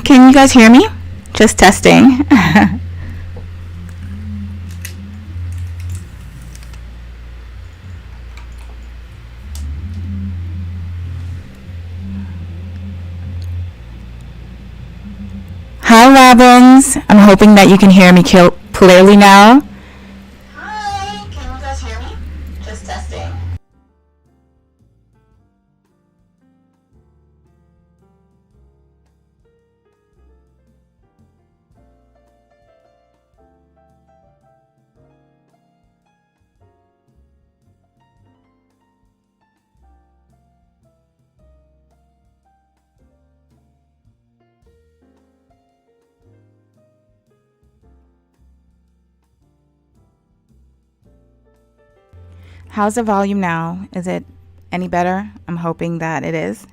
Can you guys hear me? Just testing. Hi, Robins. I'm hoping that you can hear me clearly now. Hi, can you guys hear me? Just testing. How's the volume now? Is it any better? I'm hoping that it is.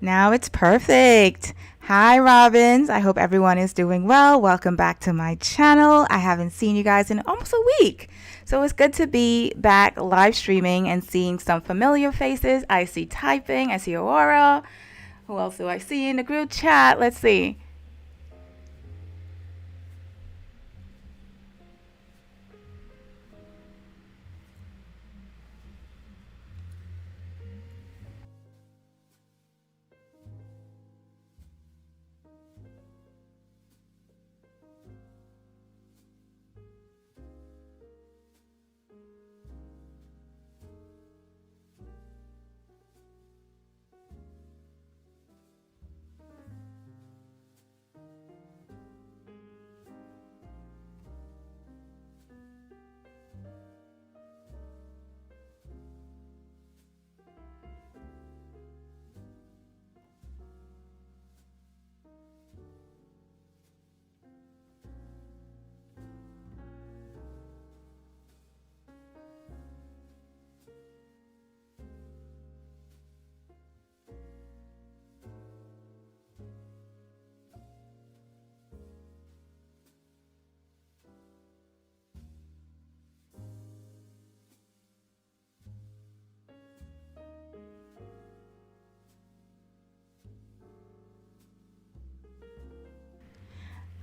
Now it's perfect. Hi, Robins. I hope everyone is doing well. Welcome back to my channel. I haven't seen you guys in almost a week. So it's good to be back live streaming and seeing some familiar faces. I see typing. I see Aurora. Who else do I see in the group chat? Let's see.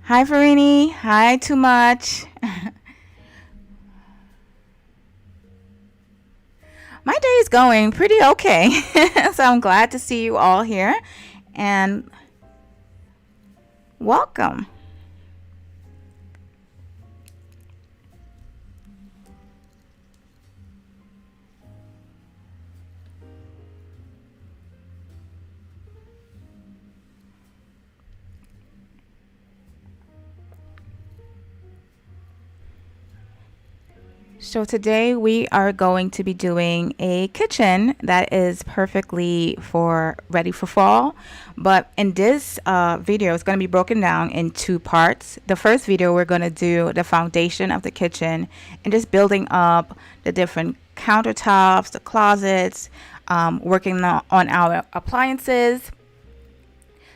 Hi, Farini. Hi, Too Much. My day is going pretty okay. So I'm glad to see you all here and welcome. So today we are going to be doing a kitchen that is perfectly ready for fall. But in this video, it's going to be broken down in two parts. The first video, we're going to do the foundation of the kitchen and just building up the different countertops, the closets, working on our appliances.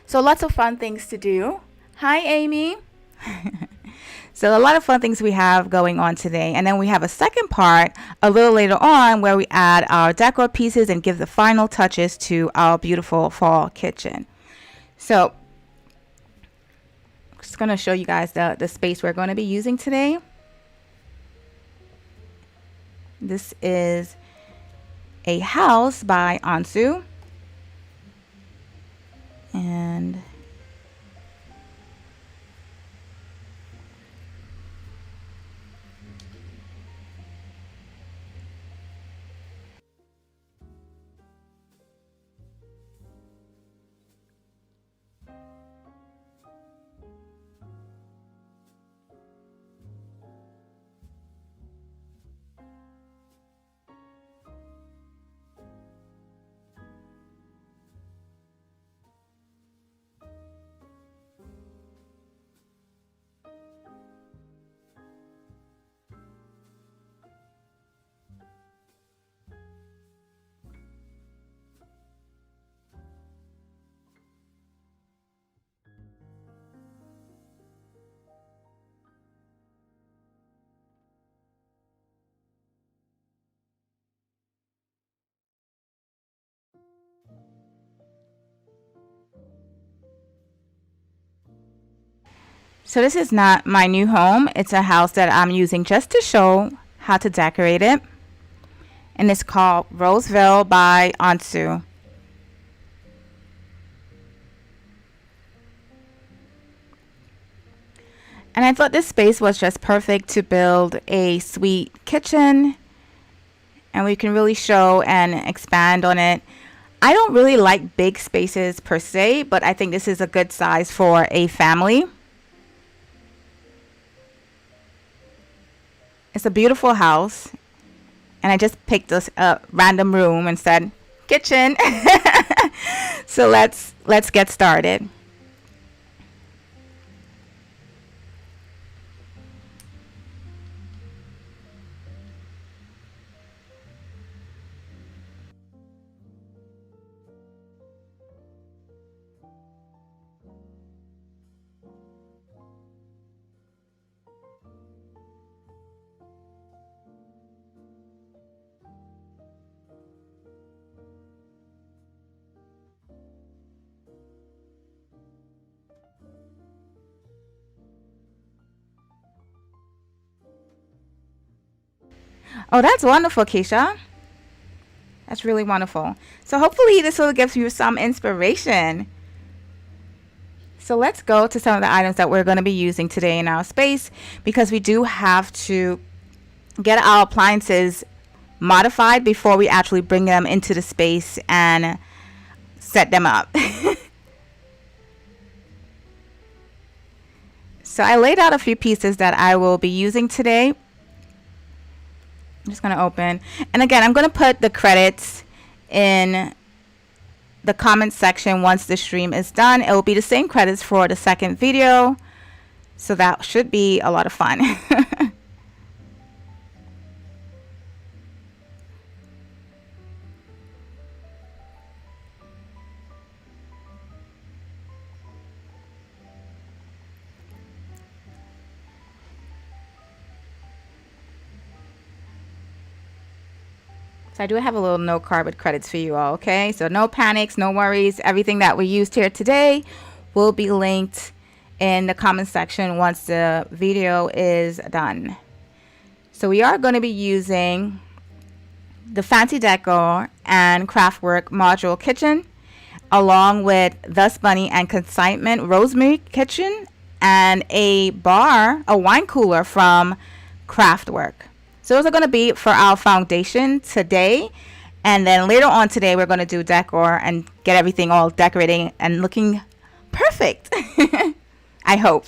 So lots of fun things to do. Hi, Amy. So a lot of fun things we have going on today. And then we have a second part a little later on where we add our decor pieces and give the final touches to our beautiful fall kitchen. So I'm just going to show you guys the space we're going to be using today. This is a house by Ansu. And So this is not my new home. It's a house that I'm using just to show how to decorate it. And it's called Roseville by Onsu. And I thought this space was just perfect to build a sweet kitchen. And we can really show and expand on it. I don't really like big spaces per se, but I think this is a good size for a family. It's a beautiful house, and I just picked a random room and said kitchen. So let's get started. Oh, that's wonderful, Keisha. That's really wonderful. So hopefully this will give you some inspiration. So let's go to some of the items that we're going to be using today in our space, because we do have to get our appliances modified before we actually bring them into the space and set them up. So I laid out a few pieces that I will be using today. I'm just going to open. And again, I'm going to put the credits in the comment section once the stream is done. It will be the same credits for the second video. So that should be a lot of fun. So I do have a little no carbon credits for you all, okay? So no panics, no worries. Everything that we used here today will be linked in the comment section once the video is done. So we are going to be using the Fancy Decor and Craftwork Module Kitchen, along with Thus Bunny and Consignment Rosemary Kitchen, and a wine cooler from Craftwork. So those are going to be for our foundation today. And then later on today, we're going to do decor and get everything all decorating and looking perfect. I hope.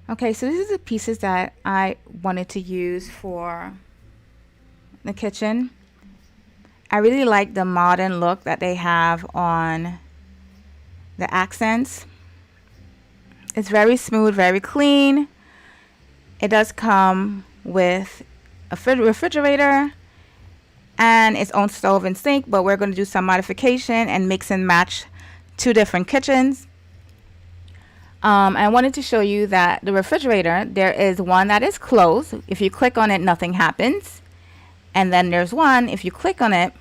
Okay, so these are the pieces that I wanted to use for the kitchen. I really like the modern look that they have on the accents. It's very smooth, very clean. It does come with a refrigerator and its own stove and sink, but we're going to do some modification and mix and match two different kitchens. I wanted to show you that the refrigerator, there is one that is closed. If you click on it, nothing happens. And then there's one, if you click on it,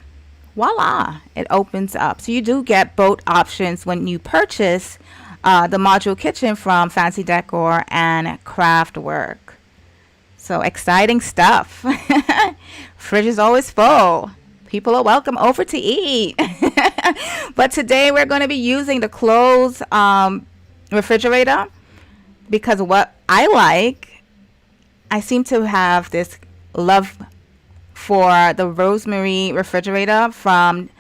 voila, it opens up. So you do get both options when you purchase the module kitchen from Fancy Decor and Craftwork. So exciting stuff. Fridge is always full. People are welcome over to eat. But today we're going to be using the closed refrigerator, because what I seem to have this love for the rosemary refrigerator from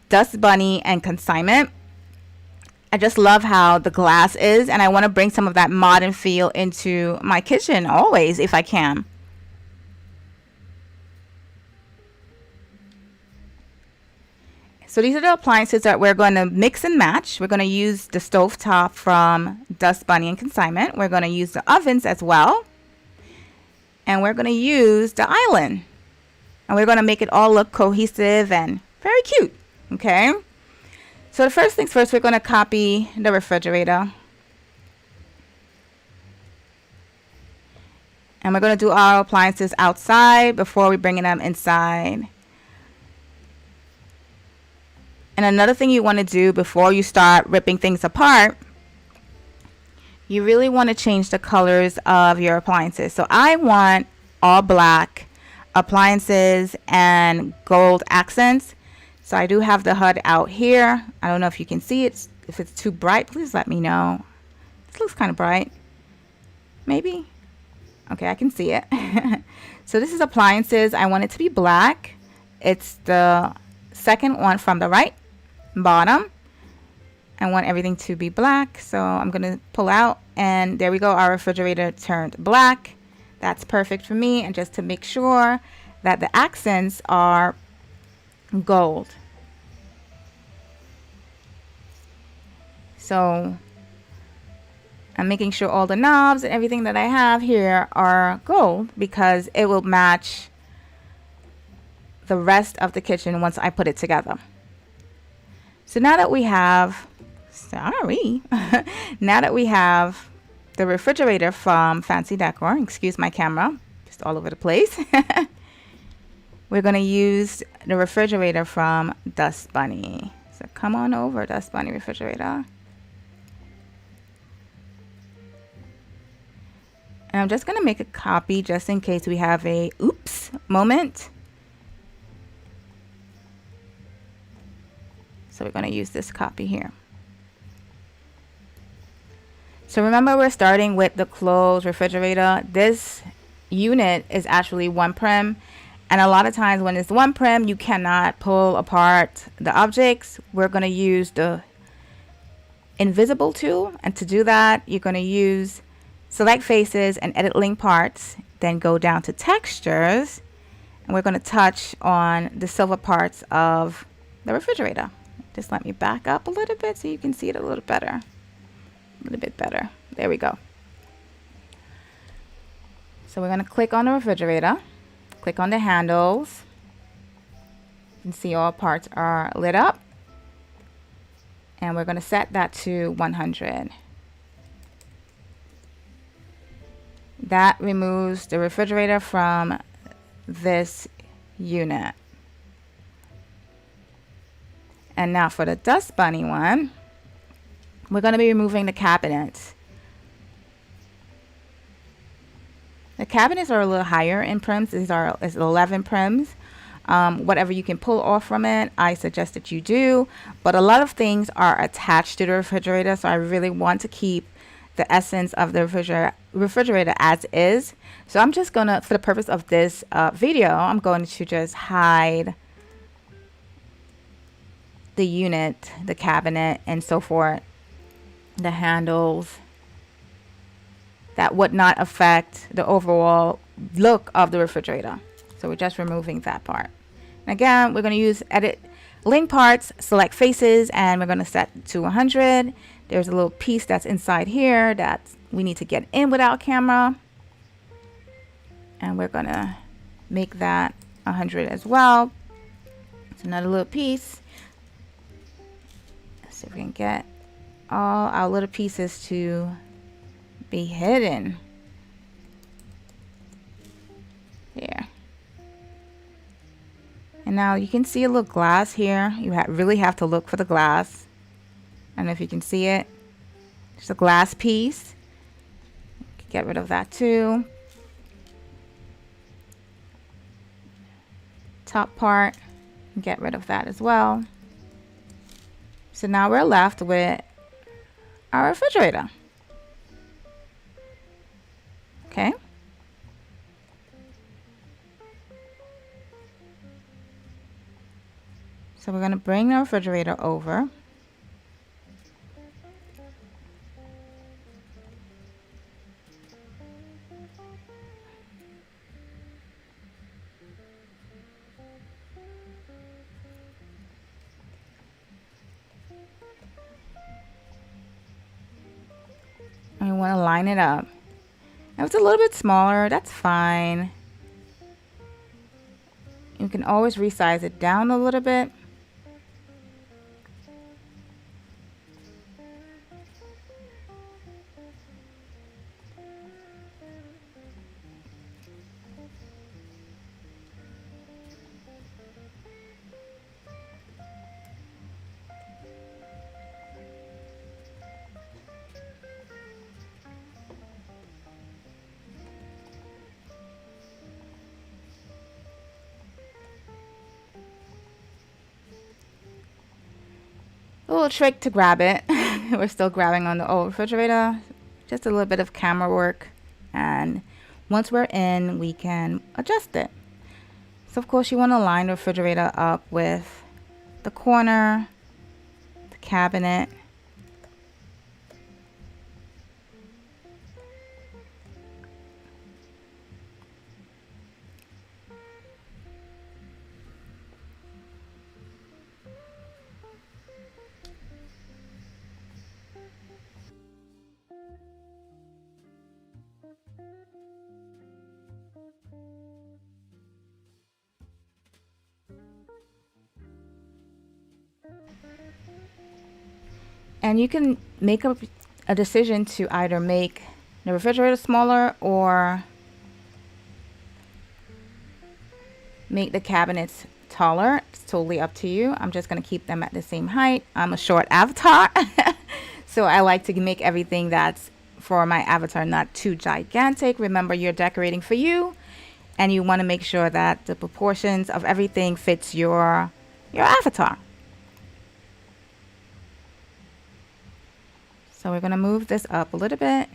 Thus Bunny and Consignment. I just love how the glass is, and I want to bring some of that modern feel into my kitchen always if I can. So these are the appliances that we're going to mix and match. We're going to use the stovetop from Dust Bunny and Consignment. We're going to use the ovens as well. And we're going to use the island. And we're going to make it all look cohesive and very cute. Okay. So the first things first, we're going to copy the refrigerator. And we're going to do our appliances outside before we bring them inside. And another thing you want to do before you start ripping things apart, you really want to change the colors of your appliances. So I want all black appliances and gold accents. So I do have the HUD out here. I don't know if you can see it. If it's too bright, please let me know. This looks kind of bright. Maybe. Okay, I can see it. So this is appliances. I want it to be black. It's the second one from the right bottom. I want everything to be black, so I'm going to pull out, and there we go. Our refrigerator turned black. That's perfect for me. And just to make sure that the accents are gold. So I'm making sure all the knobs and everything that I have here are gold because it will match the rest of the kitchen once I put it together. So now that we have, now that we have the refrigerator from Fancy Decor, excuse my camera, just all over the place. We're going to use the refrigerator from Dust Bunny. So come on over, Dust Bunny refrigerator. And I'm just going to make a copy just in case we have a oops moment. So we're going to use this copy here. So remember, we're starting with the closed refrigerator. This unit is actually one prim. And a lot of times when it's one prim, you cannot pull apart the objects. We're going to use the invisible tool. And to do that, you're going to use select faces and edit link parts. Then go down to textures. And we're going to touch on the silver parts of the refrigerator. Just let me back up a little bit so you can see it a little better. A little bit better. There we go. So we're going to click on the refrigerator. Click on the handles. You can see all parts are lit up. And we're going to set that to 100. That removes the refrigerator from this unit. And now for the Dust Bunny one, we're going to be removing the cabinets. The cabinets are a little higher in prims. These are 11 prims. Whatever you can pull off from it, I suggest that you do. But a lot of things are attached to the refrigerator, so I really want to keep the essence of the refrigerator as is. So I'm just going to, for the purpose of this video, I'm going to just hide the unit, the cabinet, and so forth, the handles. That would not affect the overall look of the refrigerator. So we're just removing that part. And again, we're going to use edit link parts, select faces, and we're going to set to 100. There's a little piece that's inside here that we need to get in without camera. And we're going to make that 100 as well. It's another little piece. Let's see if we can get all our little pieces to be hidden. There. And now you can see a little glass here. You really have to look for the glass. I don't know if you can see it. Just a glass piece. Get rid of that too. Top part. Get rid of that as well. So now we're left with our refrigerator. Okay. So we're going to bring the refrigerator over. want to line it up. If it's a little bit smaller, that's fine. You can always resize it down a little bit. A little trick to grab it. We're still grabbing on the old refrigerator. Just a little bit of camera work. And once we're in, we can adjust it. So of course you want to line the refrigerator up with the corner, the cabinet. And you can make a decision to either make the refrigerator smaller or make the cabinets taller. It's totally up to you. I'm just going to keep them at the same height. I'm a short avatar. So I like to make everything that's for my avatar not too gigantic. Remember, you're decorating for you, and you want to make sure that the proportions of everything fits your avatar. So we're going to move this up a little bit.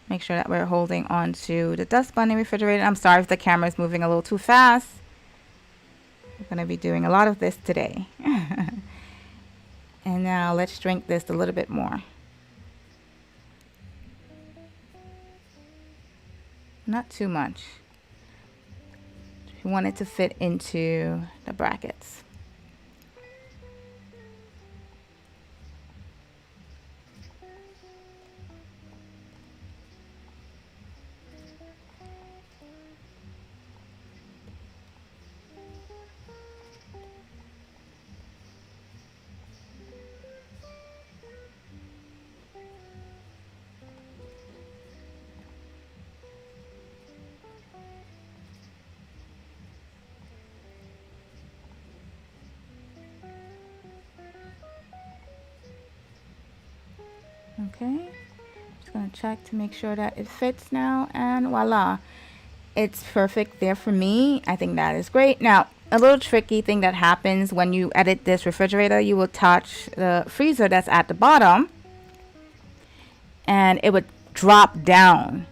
Make sure that we're holding on to the dust bunny refrigerator. I'm sorry if the camera is moving a little too fast. We're going to be doing a lot of this today. And now let's shrink this a little bit more. Not too much. We want it to fit into the brackets. Okay, just gonna check to make sure that it fits now, and voila, it's perfect there for me. I think that is great. Now, a little tricky thing that happens when you edit this refrigerator, you will touch the freezer that's at the bottom and it would drop down.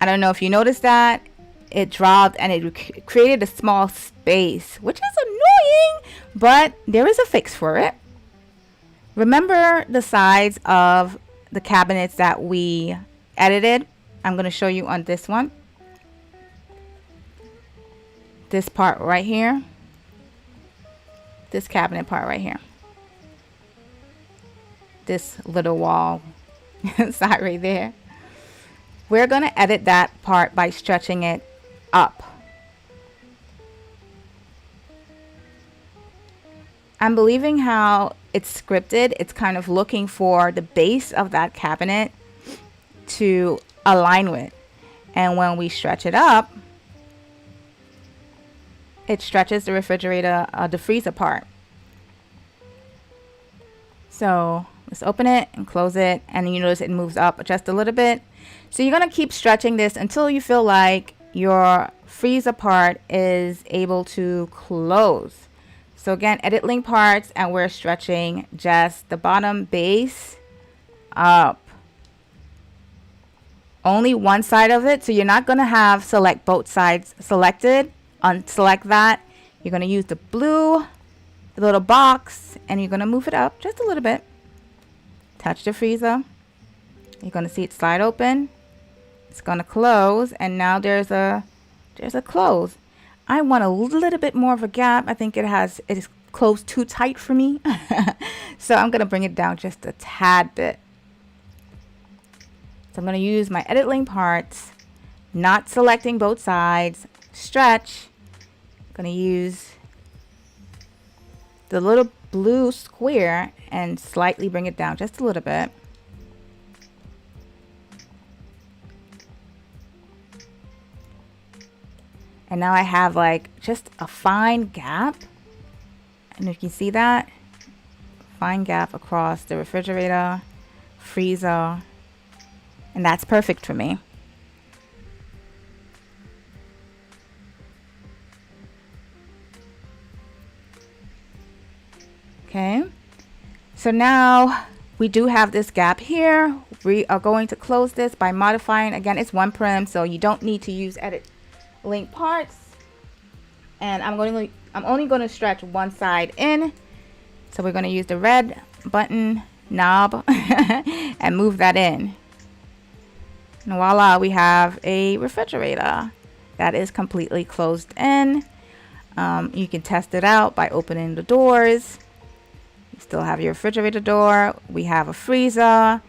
I don't know if you noticed that. It dropped and it created a small space, which is annoying, but there is a fix for it. Remember the size of the cabinets that we edited? I'm going to show you on this one. This part right here. This cabinet part right here. This little wall side right there. We're going to edit that part by stretching it up. I'm believing how it's scripted. It's kind of looking for the base of that cabinet to align with. And when we stretch it up, it stretches the refrigerator, the freezer part. So let's open it and close it. And you notice it moves up just a little bit. So you're going to keep stretching this until you feel like your freezer part is able to close. So again, edit link parts, and we're stretching just the bottom base up. Only one side of it, so you're not going to have select both sides selected. Unselect that. You're going to use the blue, the little box, and you're going to move it up just a little bit. Touch the freezer. You're going to see it slide open. It's going to close, and now there's a close. I want a little bit more of a gap. I think it is closed too tight for me. So I'm going to bring it down just a tad bit. So I'm going to use my edit link parts, not selecting both sides, stretch. I'm going to use the little blue square and slightly bring it down just a little bit. And now I have like just a fine gap. And if you see that, fine gap across the refrigerator, freezer, and that's perfect for me. Okay, so now we do have this gap here. We are going to close this by modifying. Again, it's 1 prim, so you don't need to use edit link parts. And I'm only going to stretch one side in. So we're going to use the red button knob and move that in. And voila, we have a refrigerator that is completely closed in. You can test it out by opening the doors. You still have your refrigerator door. We have a freezer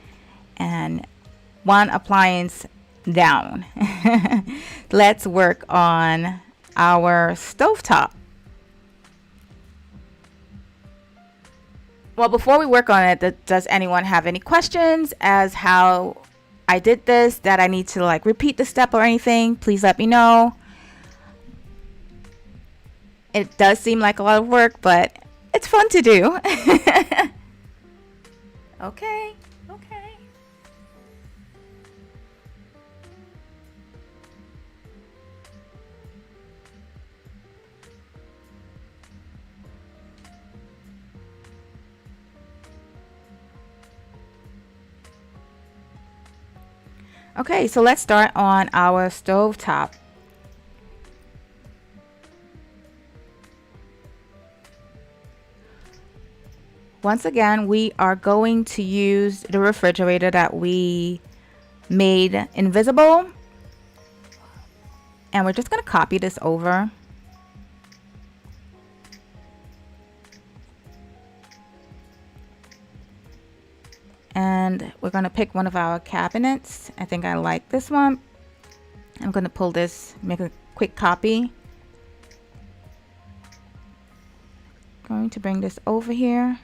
and one appliance down. Let's work on our stovetop. Well, before we work on it, does anyone have any questions as how I did this, that I need to like repeat the step or anything? Please let me know. It does seem like a lot of work, but it's fun to do. Okay. Okay, so let's start on our stovetop. Once again, we are going to use the refrigerator that we made invisible. And we're just going to copy this over. And we're going to pick one of our cabinets. I think I like this one. I'm going to pull this, make a quick copy. Going to bring this over here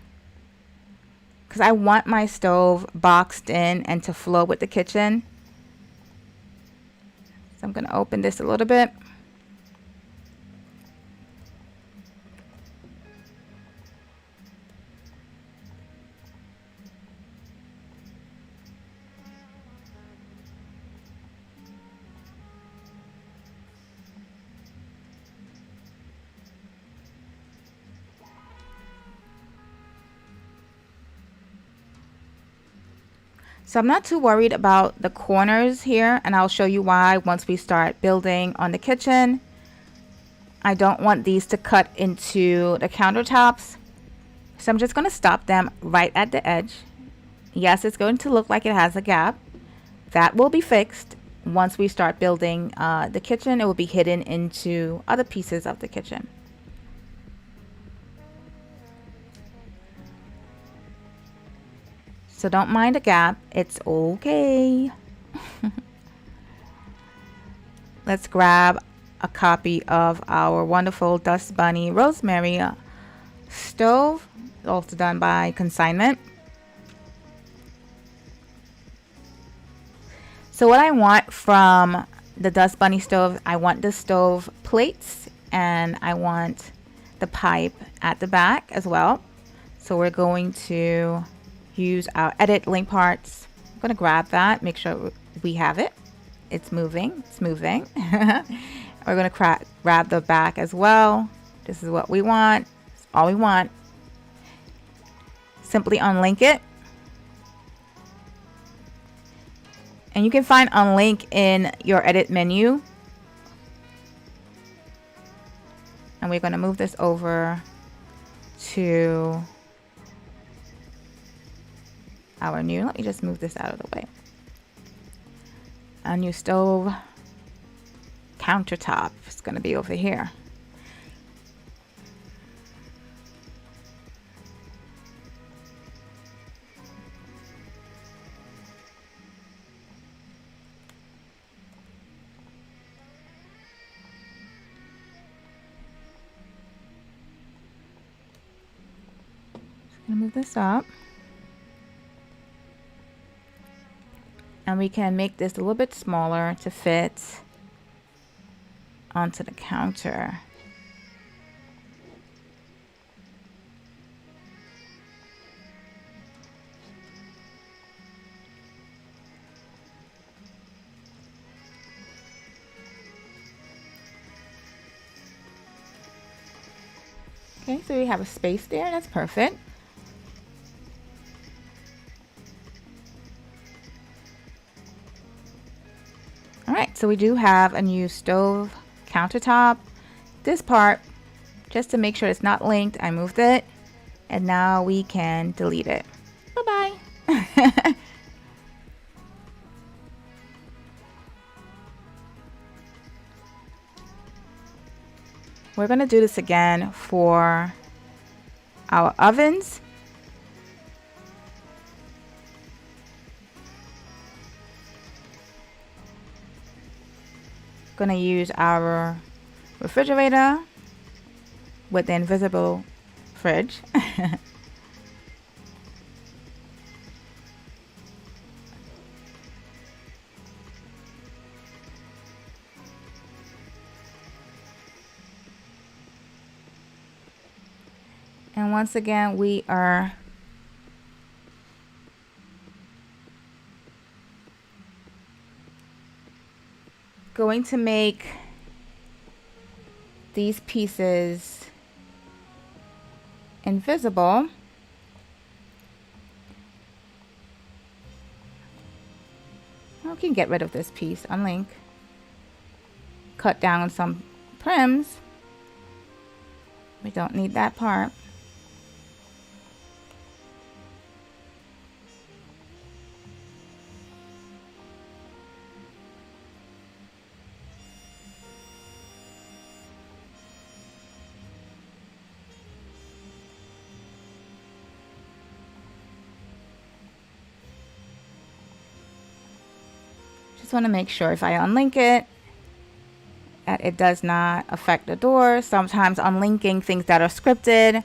because I want my stove boxed in and to flow with the kitchen. So I'm going to open this a little bit. So I'm not too worried about the corners here, and I'll show you why once we start building on the kitchen. I don't want these to cut into the countertops. So I'm just going to stop them right at the edge. Yes, it's going to look like it has a gap. That will be fixed once we start building the kitchen. It will be hidden into other pieces of the kitchen. So don't mind the gap, it's okay. Let's grab a copy of our wonderful Dust Bunny Rosemary stove, also done by consignment. So what I want from the Dust Bunny stove, I want the stove plates and I want the pipe at the back as well. So we're going to use our edit link parts. I'm going to grab that, make sure we have it. It's moving, it's moving. We're going to grab the back as well. This is what we want. It's all we want. Simply unlink it. And you can find unlink in your edit menu. And we're going to move this over to our new, let me just move this out of the way. Our new stove countertop is going to be over here. gonna move this up. And we can make this a little bit smaller to fit onto the counter. Okay, so we have a space there. That's perfect. All right, so we do have a new stove countertop. This part, just to make sure it's not linked, I moved it. And now we can delete it. Bye-bye. We're gonna do this again for our ovens. Gonna use our refrigerator with the invisible fridge. And once again, we are going to make these pieces invisible. We can get rid of this piece, unlink. Cut down some trims. We don't need that part. Just want to make sure if I unlink it, that it does not affect the door. Sometimes unlinking things that are scripted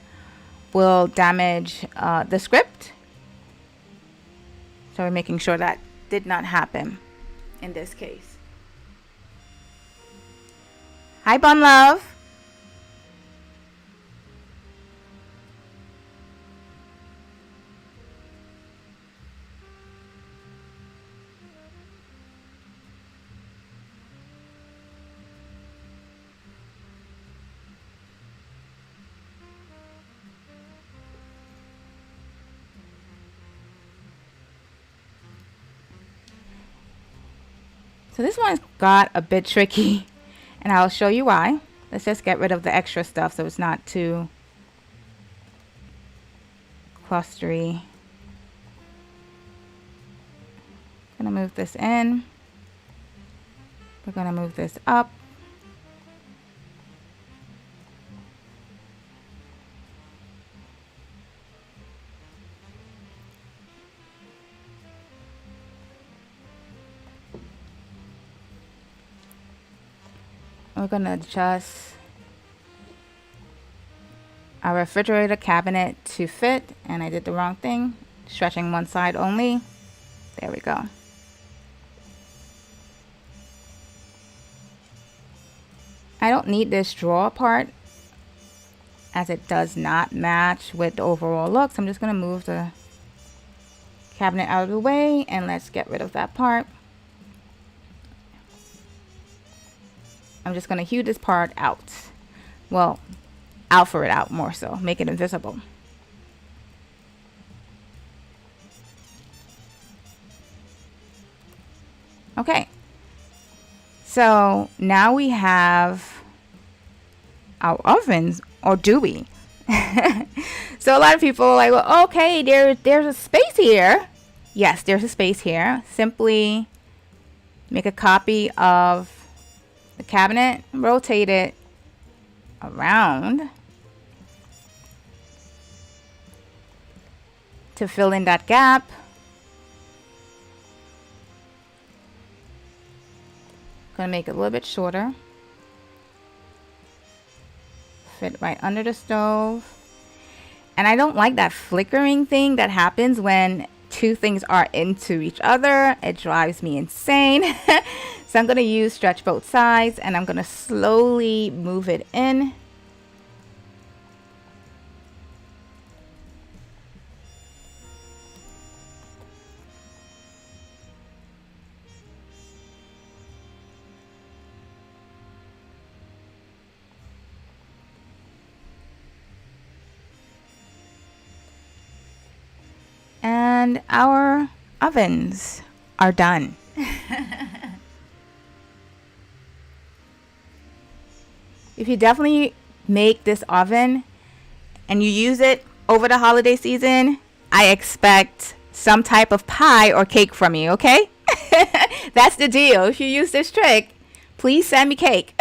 will damage the script. So we're making sure that did not happen in this case. Hi, Bun Love. So this one got a bit tricky, and I'll show you why. Let's just get rid of the extra stuff so it's not too clustery. Gonna move this in. We're gonna move this up. We're gonna adjust our refrigerator cabinet to fit, and I did the wrong thing, stretching one side only. There we go. I don't need this drawer part as it does not match with the overall look, so I'm just gonna move the cabinet out of the way and let's get rid of that part. I'm just going to hew this part out. Well, alpha it out more so. Make it invisible. Okay. So now we have our ovens, or do we? So a lot of people are like, well, okay, there's a space here. Yes, there's a space here. Simply make a copy of the cabinet, rotate it around to fill in that gap. Gonna make it a little bit shorter. Fit right under the stove. And I don't like that flickering thing that happens when two things are into each other. It drives me insane. So I'm going to use stretch both sides, and I'm going to slowly move it in. And our ovens are done. If you definitely make this oven and you use it over the holiday season, I expect some type of pie or cake from you, okay? That's the deal. If you use this trick, please send me cake.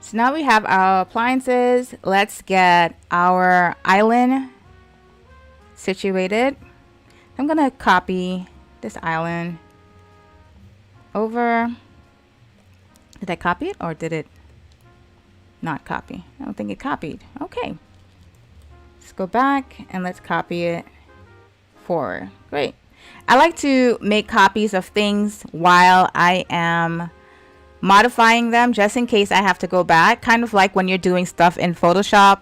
So now we have our appliances. Let's get our island situated. I'm gonna copy this island over. Did I copy it or did it not copy? I don't think it copied. Okay. Let's go back and let's copy it forward. Great. I like to make copies of things while I am modifying them, just in case I have to go back. Kind of like when you're doing stuff in Photoshop,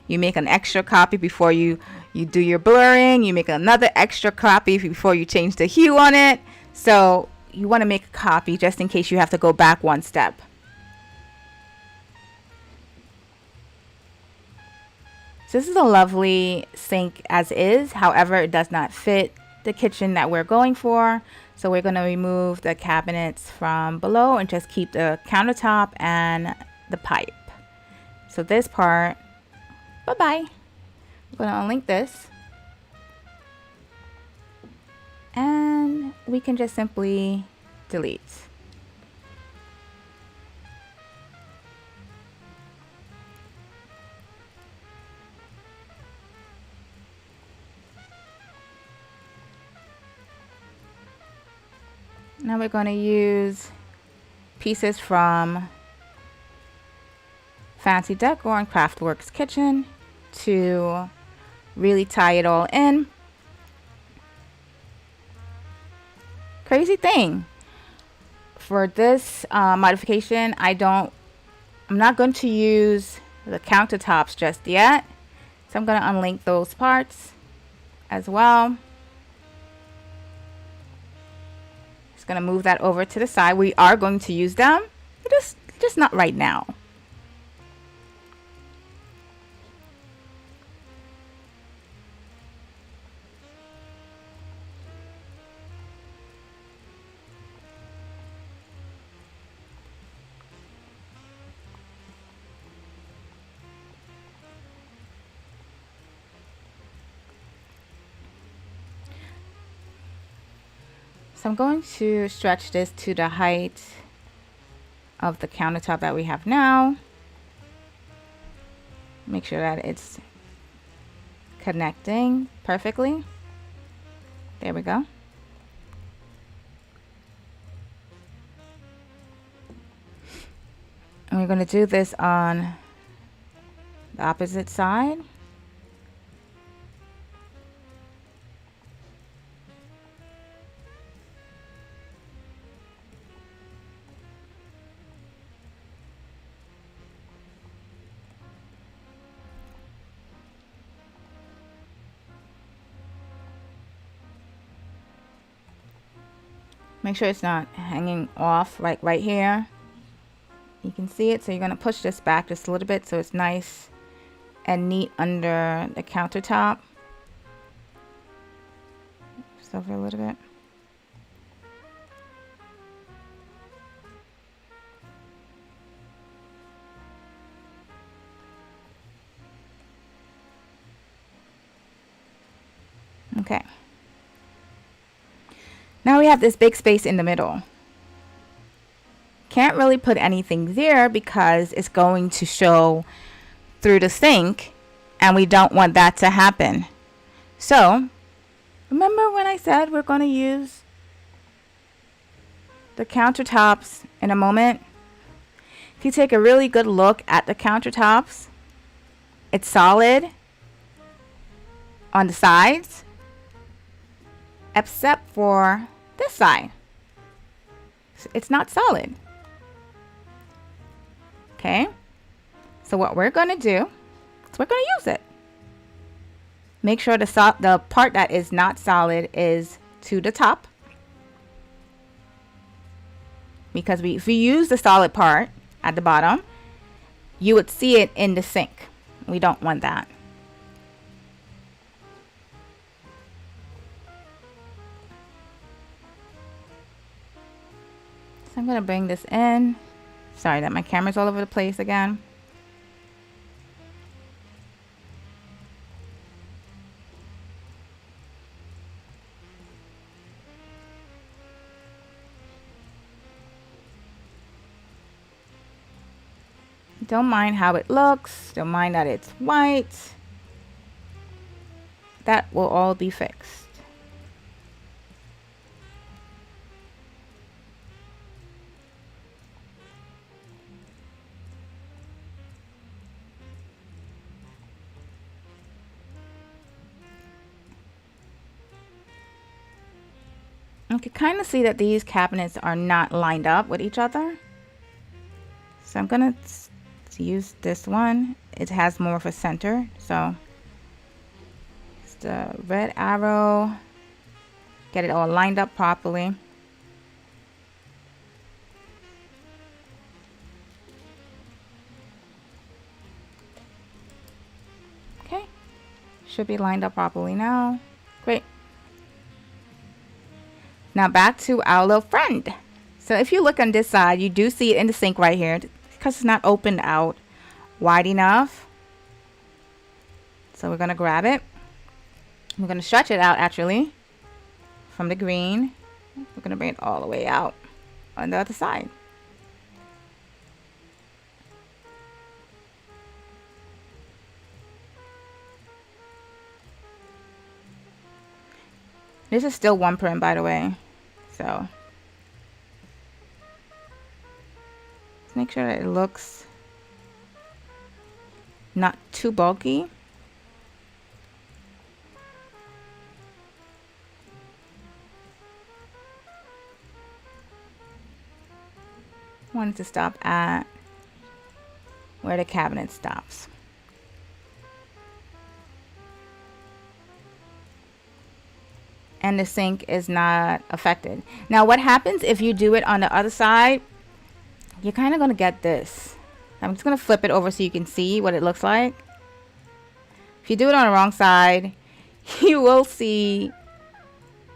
you make an extra copy before you do your blurring. You make another extra copy before you change the hue on it. So you want to make a copy just in case you have to go back one step. So this is a lovely sink as is. However, it does not fit the kitchen that we're going for. So we're going to remove the cabinets from below and just keep the countertop and the pipe. So this part, bye-bye. I'm going to unlink this. And we can just simply delete. Now we're going to use pieces from Fancy Decor and Craftworks Kitchen to really tie it all in. Crazy thing, for this modification, I'm not going to use the countertops just yet. So I'm going to unlink those parts as well. Going to move that over to the side. We are going to use them, just not right now. So I'm going to stretch this to the height of the countertop that we have now. Make sure that it's connecting perfectly. There we go. And we're going to do this on the opposite side. Make sure it's not hanging off right here. You can see it, so you're going to push this back just a little bit so it's nice and neat under the countertop. Just over a little bit. Okay. Now we have this big space in the middle. can't really put anything there because it's going to show through the sink, and we don't want that to happen. So remember when I said we're going to use the countertops in a moment? If you take a really good look at the countertops, it's solid on the sides except for this side. It's not solid. Okay, so what we're going to do is we're going to use it. Make sure the part that is not solid is to the top, because if we use the solid part at the bottom, you would see it in the sink. We don't want that. So I'm going to bring this in. Sorry that my camera's all over the place again. Don't mind how it looks. Don't mind that it's white. That will all be fixed. You can kind of see that these cabinets are not lined up with each other. So I'm going to use this one. It has more of a center. So it's the red arrow. Get it all lined up properly. Okay. Should be lined up properly now. Great. Now back to our little friend. So if you look on this side, you do see it in the sink right here because it's not opened out wide enough. So we're going to grab it. We're going to stretch it out actually from the green. We're going to bring it all the way out on the other side. This is still one print, by the way. So let's make sure that it looks not too bulky. Wanted to stop at where the cabinet stops. And the sink is not affected. Now what happens if you do it on the other side? You're kind of going to get this. I'm just going to flip it over so you can see what it looks like. If you do it on the wrong side, you will see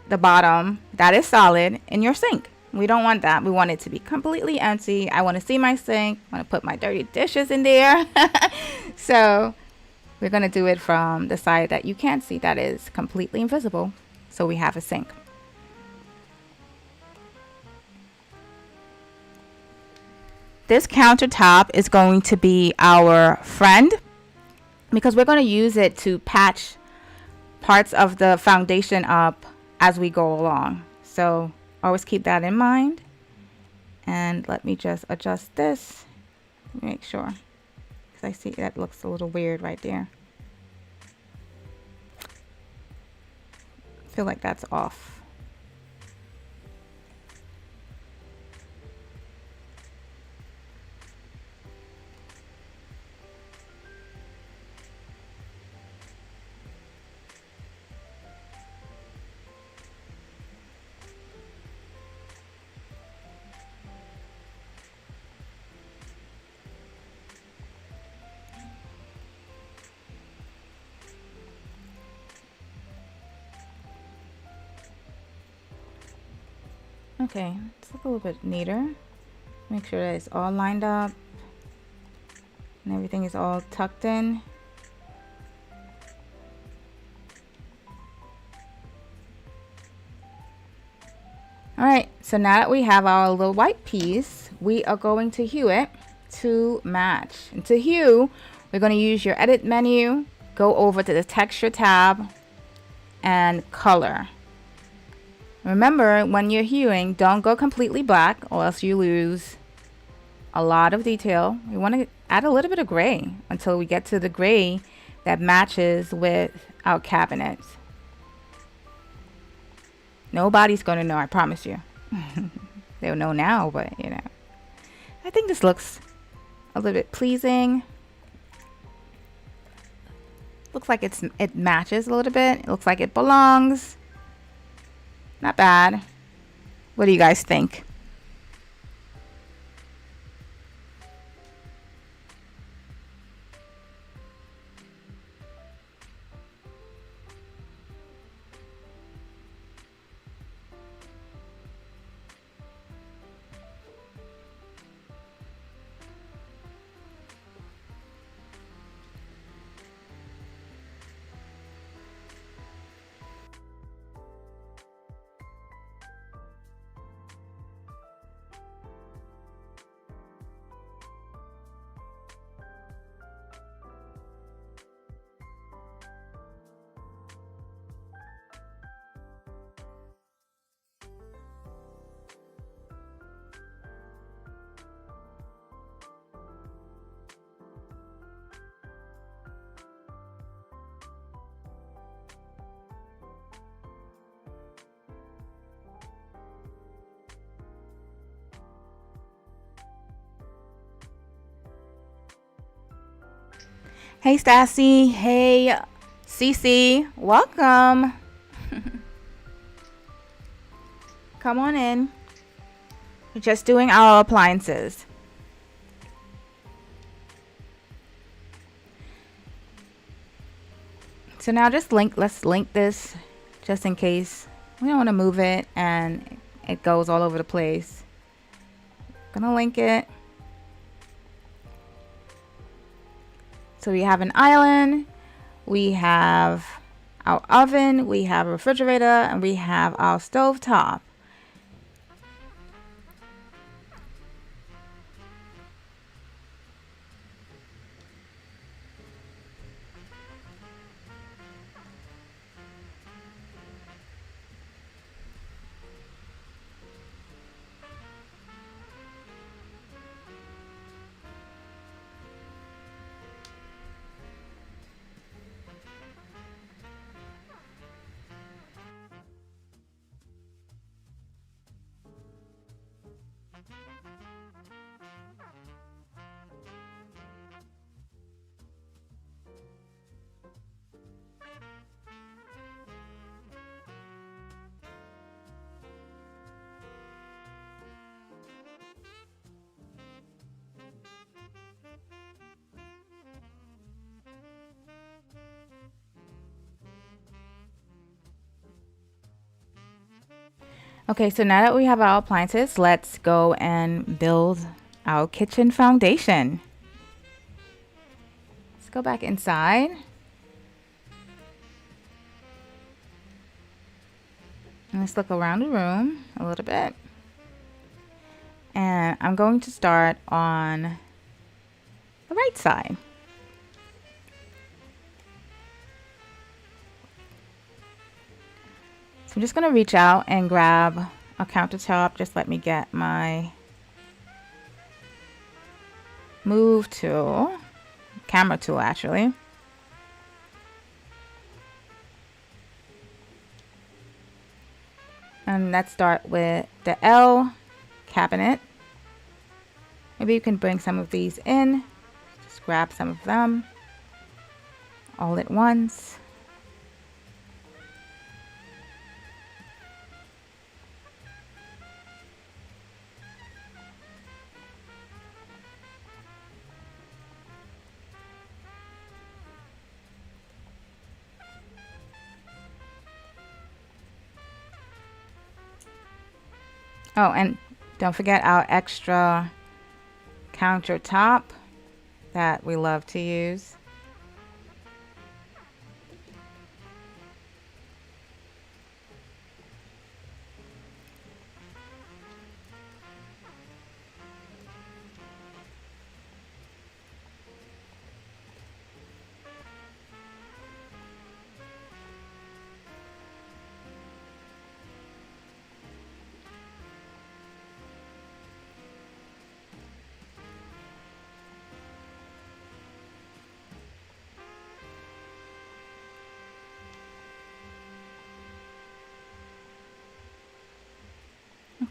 the bottom that is solid in your sink. We don't want that. We want it to be completely empty. I want to see my sink. I want to put my dirty dishes in there. So we're going to do it from the side that you can't see, that is completely invisible. So we have a sink. This countertop is going to be our friend because we're going to use it to patch parts of the foundation up as we go along. So always keep that in mind. And let me just adjust this. Make sure, because I see that looks a little weird right there. Feel like that's off. Okay, let's look a little bit neater. Make sure that it's all lined up and everything is all tucked in. All right, so now that we have our little white piece, we are going to hue it to match. And to hue, we're going to use your edit menu, go over to the texture tab, and color. Remember, when you're hueing, don't go completely black or else you lose a lot of detail. We want to add a little bit of gray until we get to the gray that matches with our cabinets. Nobody's going to know, I promise you. They'll know now, but you know. I think this looks a little bit pleasing. Looks like it matches a little bit. It looks like it belongs. Not bad. What do you guys think? Hey Stassi, hey Cece, welcome. Come on in. We're just doing our appliances. So now let's link this just in case we don't want to move it and it goes all over the place. Gonna link it. So we have an island, we have our oven, we have a refrigerator, and we have our stove top. Okay, so now that we have our appliances, let's go and build our kitchen foundation. Let's go back inside. And let's look around the room a little bit. And I'm going to start on the right side. So I'm just going to reach out and grab a countertop. Just let me get my move tool, camera tool actually. And let's start with the L cabinet. Maybe you can bring some of these in. Just grab some of them all at once. Oh, and don't forget our extra countertop that we love to use.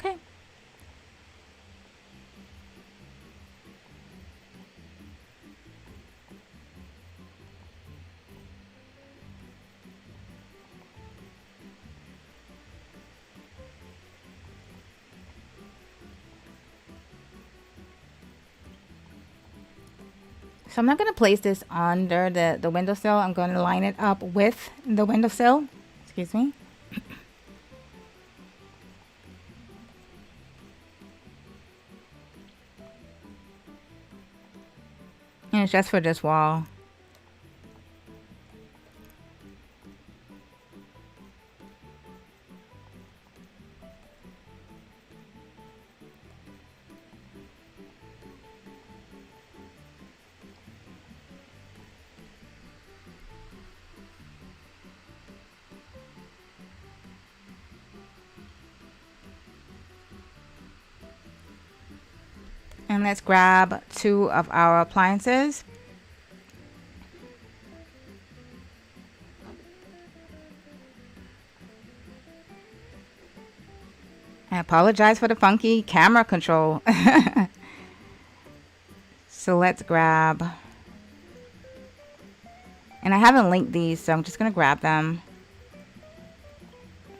Okay. So I'm not going to place this under the windowsill. I'm going to line it up with the windowsill. Excuse me. And it's just for this wall. And let's grab 2 of our appliances. I apologize for the funky camera control. So let's grab, and I haven't linked these, so I'm just going to grab them.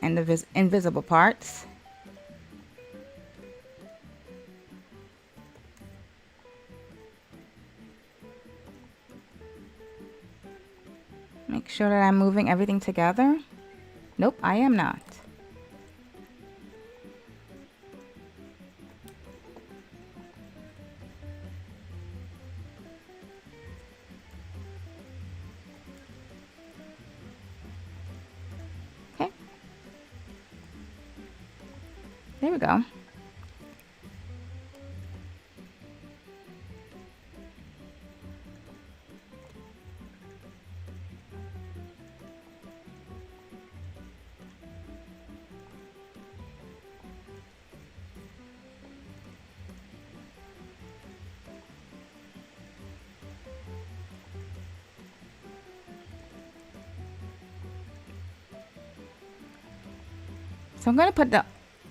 And the invisible parts. Make sure that I'm moving everything together. Nope, I am not. Okay. There we go. So I'm going to put the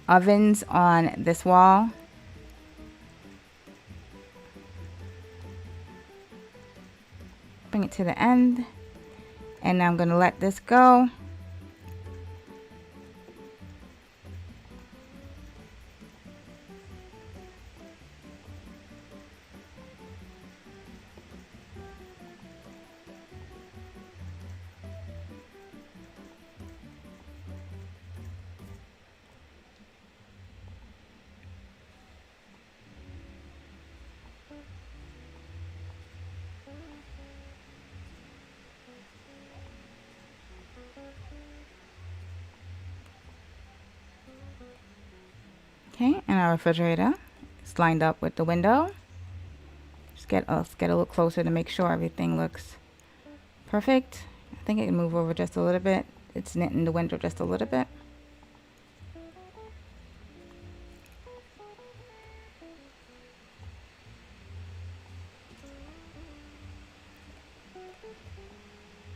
ovens on this wall. Bring it to the end. And now I'm going to let this go. Okay, and our refrigerator is lined up with the window. Just get a little closer to make sure everything looks perfect. I think I can move over just a little bit. It's knitting the window just a little bit.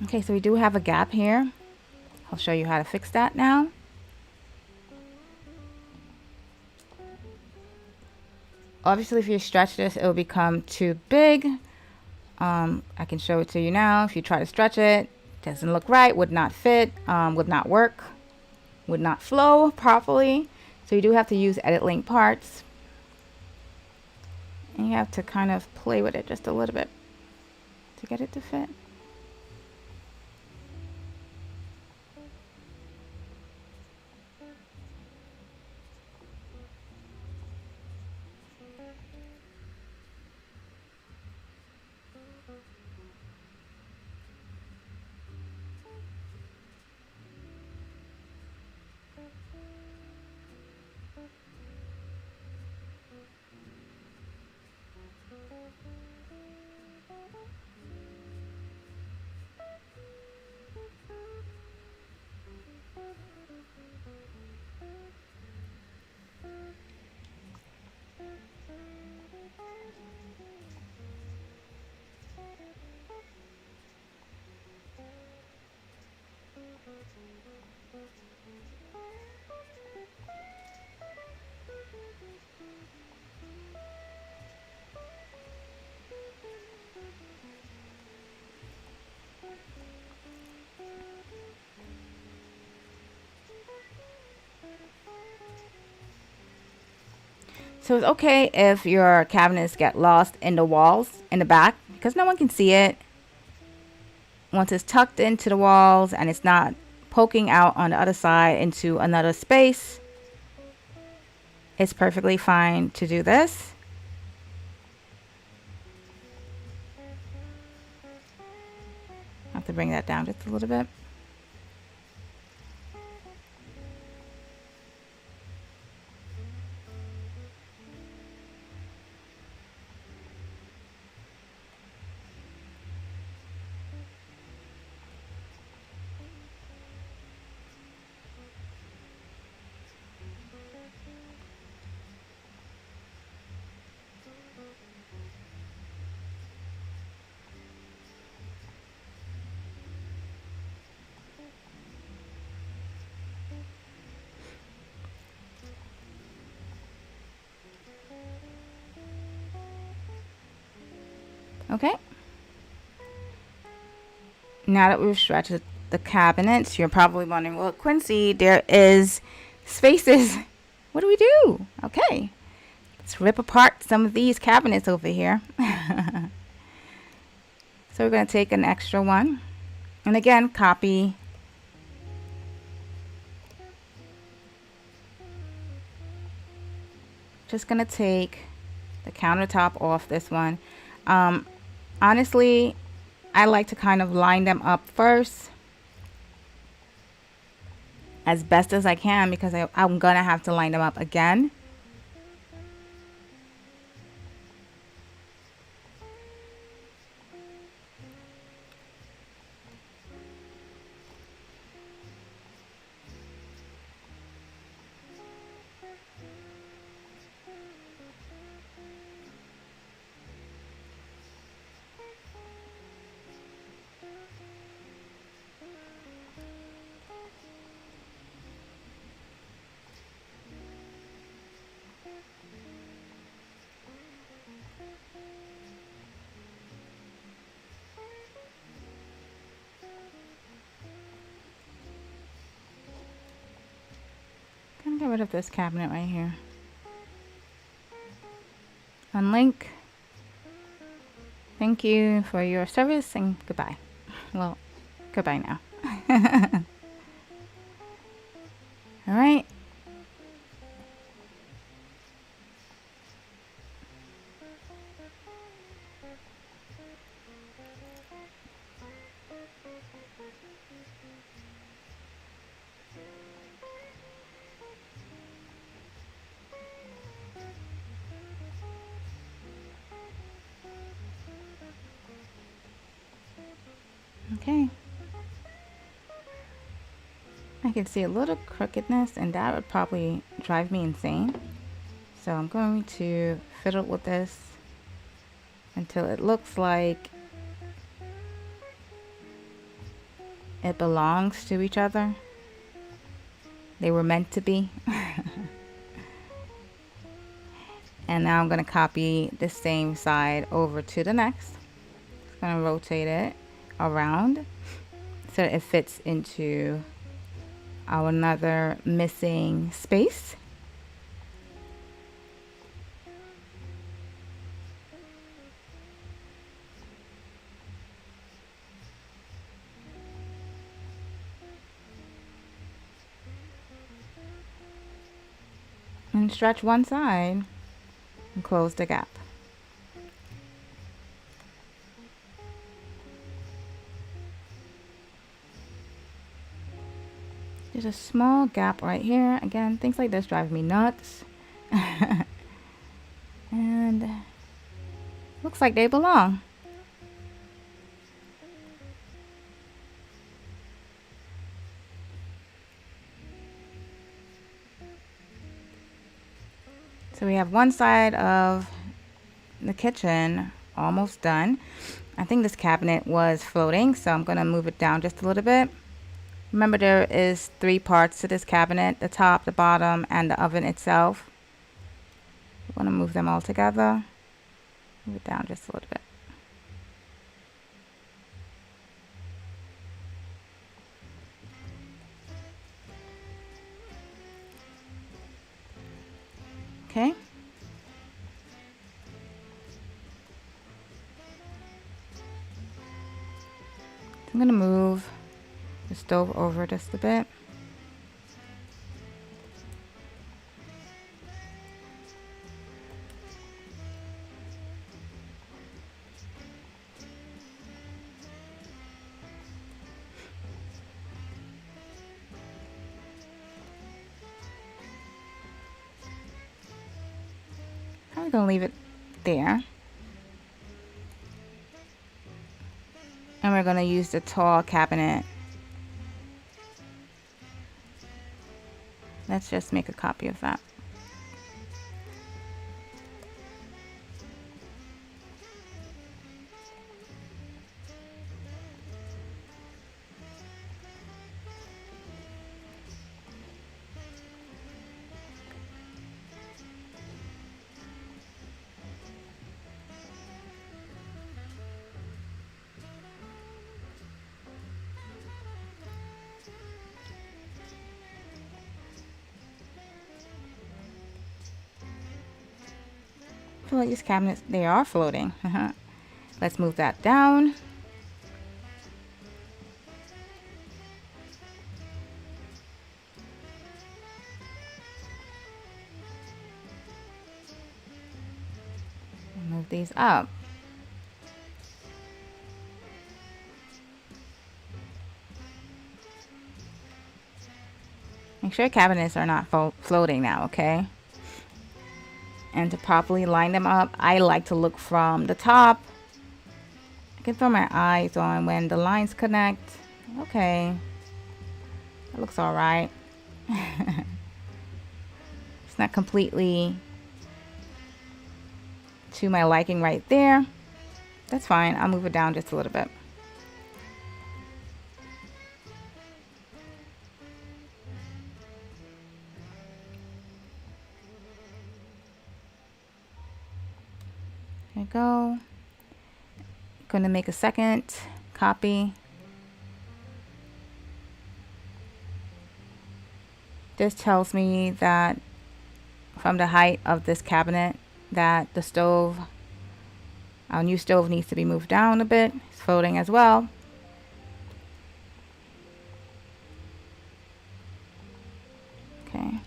Okay, so we do have a gap here. I'll show you how to fix that now. Obviously, if you stretch this, it will become too big. I can show it to you now. If you try to stretch it, doesn't look right, would not fit, would not work, would not flow properly. So you do have to use edit link parts. And you have to kind of play with it just a little bit to get it to fit. So it's okay if your cabinets get lost in the walls in the back because no one can see it. Once it's tucked into the walls and it's not poking out on the other side into another space, it's perfectly fine to do this. I have to bring that down just a little bit. Okay. Now that we've stretched the cabinets, you're probably wondering, well, Quincy, there is spaces. What do we do? Okay. Let's rip apart some of these cabinets over here. So we're going to take an extra one. And again, copy. Just going to take the countertop off this one. Honestly, I like to kind of line them up first as best as I can because I'm going to have to line them up again. Gonna get rid of this cabinet right here. Unlink. Thank you for your service and goodbye. Well, goodbye now. All right. Okay. I can see a little crookedness and that would probably drive me insane. So I'm going to fiddle with this until it looks like it belongs to each other. They were meant to be. And now I'm going to copy the same side over to the next. Just going to rotate it around so that it fits into our another missing space. And stretch one side and close the gap. There's a small gap right here. Again, things like this drive me nuts. And looks like they belong. So we have one side of the kitchen almost done. I think this cabinet was floating, so I'm going to move it down just a little bit. Remember, there is 3 parts to this cabinet: the top, the bottom, and the oven itself. I'm going to move them all together. Move it down just a little bit. Okay. going to move the stove over just a bit. I'm going to leave it there. And we're going to use the tall cabinet. Let's just make a copy of that. Well, these cabinets, they are floating. Let's move that down. Move these up. Make sure cabinets are not floating now, okay? And to properly line them up, I like to look from the top. I can throw my eyes on when the lines connect. Okay, that looks all right. It's not completely to my liking right there. That's fine. I'll move it down just a little bit. There we go. Going to make a second copy. This tells me that from the height of this cabinet that the stove, our new stove, needs to be moved down a bit. It's floating as well. Okay.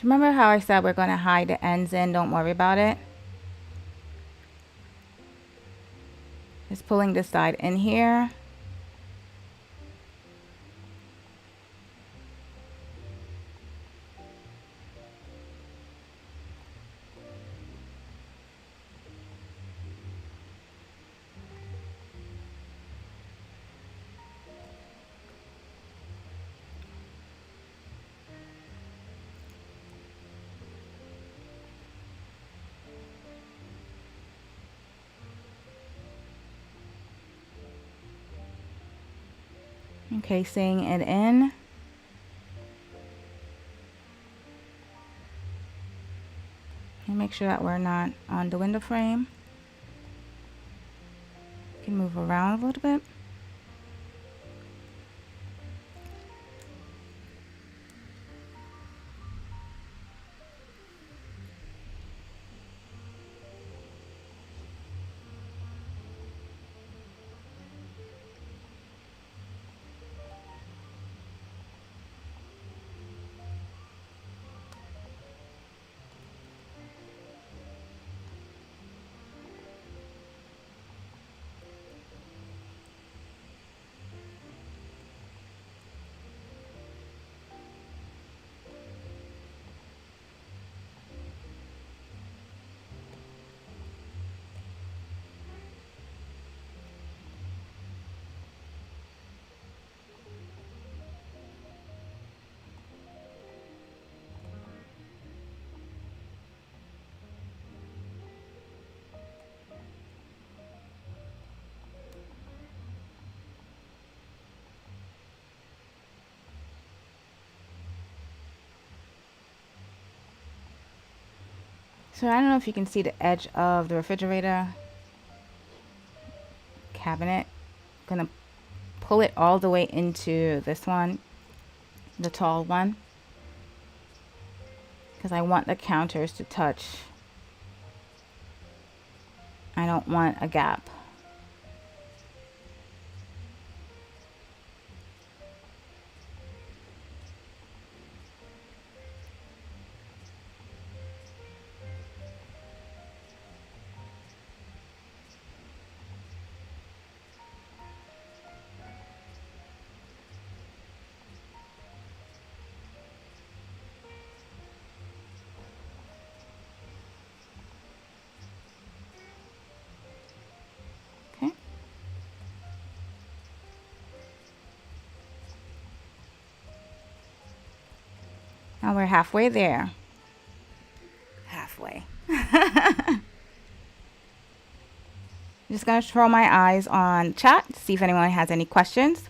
Remember how I said we're going to hide the ends in? Don't worry about it. Just pulling this side in here. Okay, seeing it in. And make sure that we're not on the window frame. You can move around a little bit. So I don't know if you can see the edge of the refrigerator cabinet. I'm gonna pull it all the way into this one, the tall one, because I want the counters to touch. I don't want a gap. Okay. Now we're halfway there. Halfway. Just gonna throw my eyes on chat to see if anyone has any questions.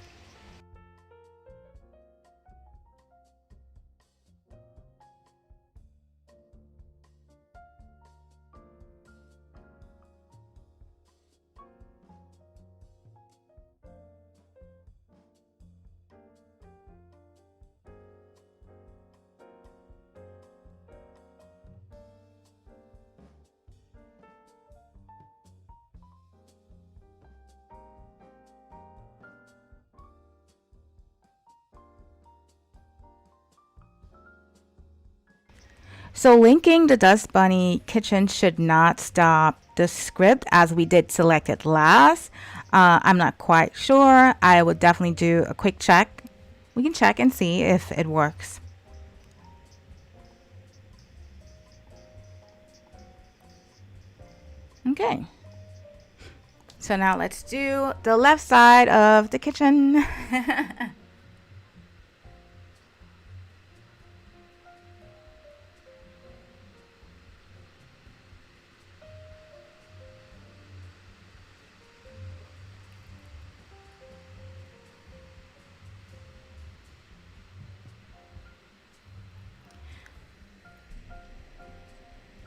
So linking the Dust Bunny kitchen should not stop the script as we did select it last. I'm not quite sure. I would definitely do a quick check. We can check and see if it works. Okay. So now let's do the left side of the kitchen.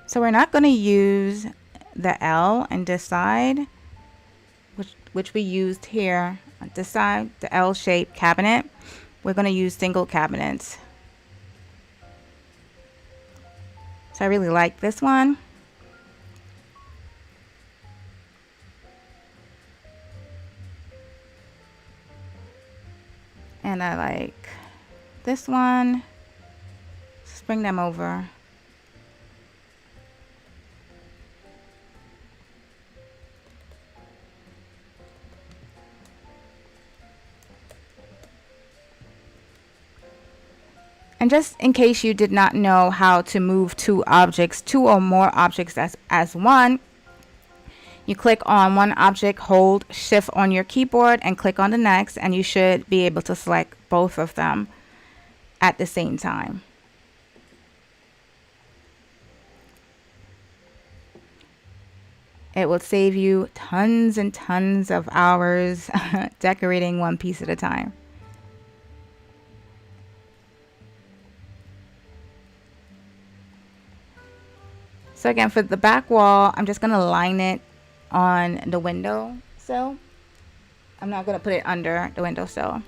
So we're not going to use the L on this side, which we used here on this side, the L-shaped cabinet. We're going to use single cabinets. So I really like this one. And I like this one. Let's bring them over. And just in case you did not know how to move two or more objects as one, you click on one object, hold shift on your keyboard and click on the next, and you should be able to select both of them at the same time. It will save you tons and tons of hours decorating one piece at a time. So again, for the back wall, I'm just going to line it on the window sill. I'm not going to put it under the window sill.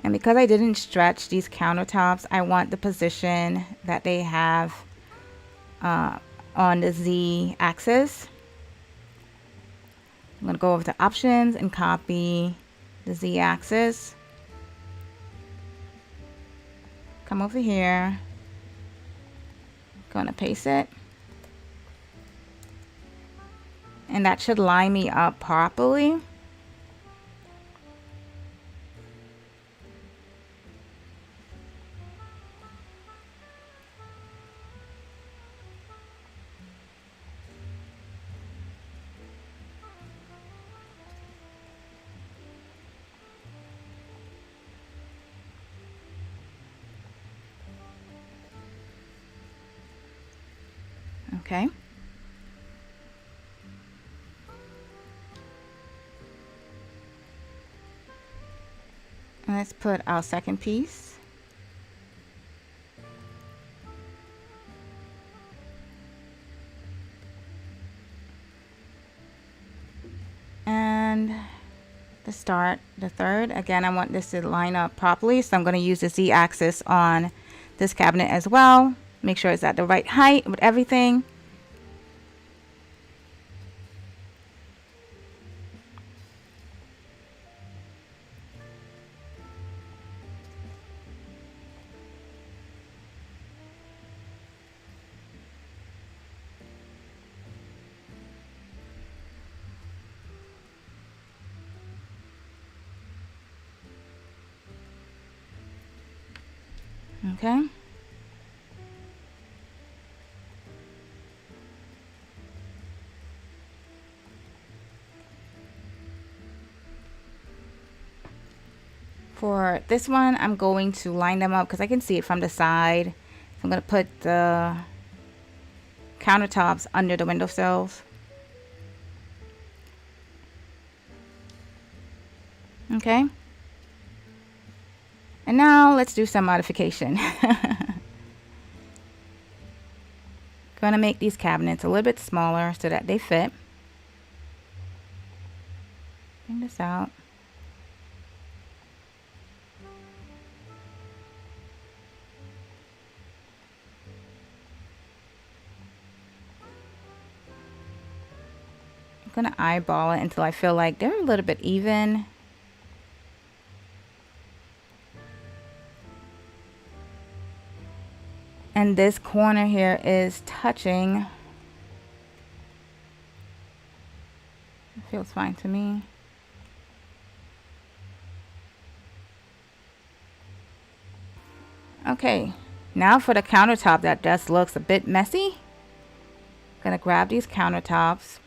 And because I didn't stretch these countertops, I want the position that they have on the Z axis. I'm going to go over to options and copy the Z axis. Come over here. Going to paste it. And that should line me up properly. Okay. Let's put our second piece. And to start the third, again, I want this to line up properly, so I'm going to use the Z-axis on this cabinet as well. Make sure it's at the right height with everything. Okay. For this one, I'm going to line them up because I can see it from the side. I'm going to put the countertops under the windowsills. Okay. And now let's do some modification. Going to make these cabinets a little bit smaller so that they fit. Bring this out. I'm going to eyeball it until I feel like they're a little bit even. And this corner here is touching. It feels fine to me. Okay, now for the countertop that just looks a bit messy. I'm gonna grab these countertops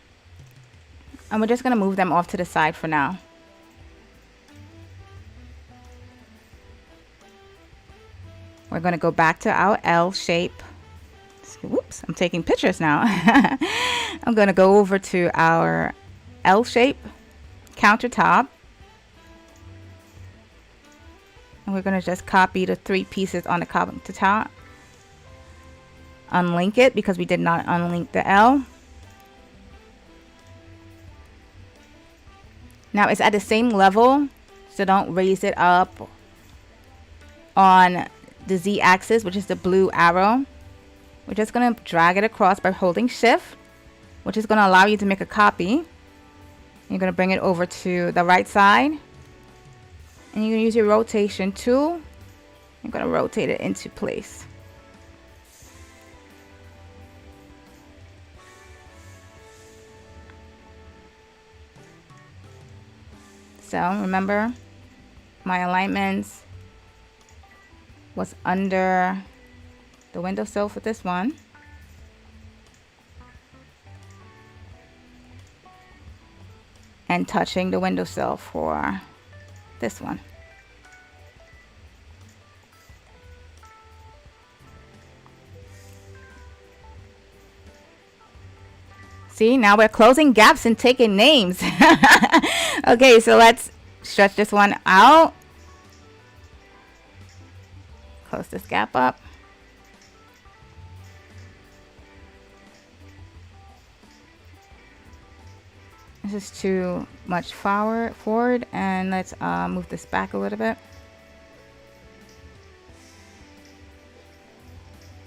and we're just gonna move them off to the side for now. We're going to go back to our L shape. Whoops, I'm taking pictures now. I'm going to go over to our L shape countertop. And we're going to just copy the 3 pieces on the countertop. Unlink it because we did not unlink the L. Now it's at the same level, so don't raise it up on the Z-axis, which is the blue arrow. We're just going to drag it across by holding shift, which is going to allow you to make a copy. You're going to bring it over to the right side, and you're going to use your rotation tool. You're going to rotate it into place. So remember, my alignments was under the windowsill for this one. And touching the windowsill for this one. See, now we're closing gaps and taking names. Okay, so let's stretch this one out. Close this gap up. This is too much forward, and let's move this back a little bit.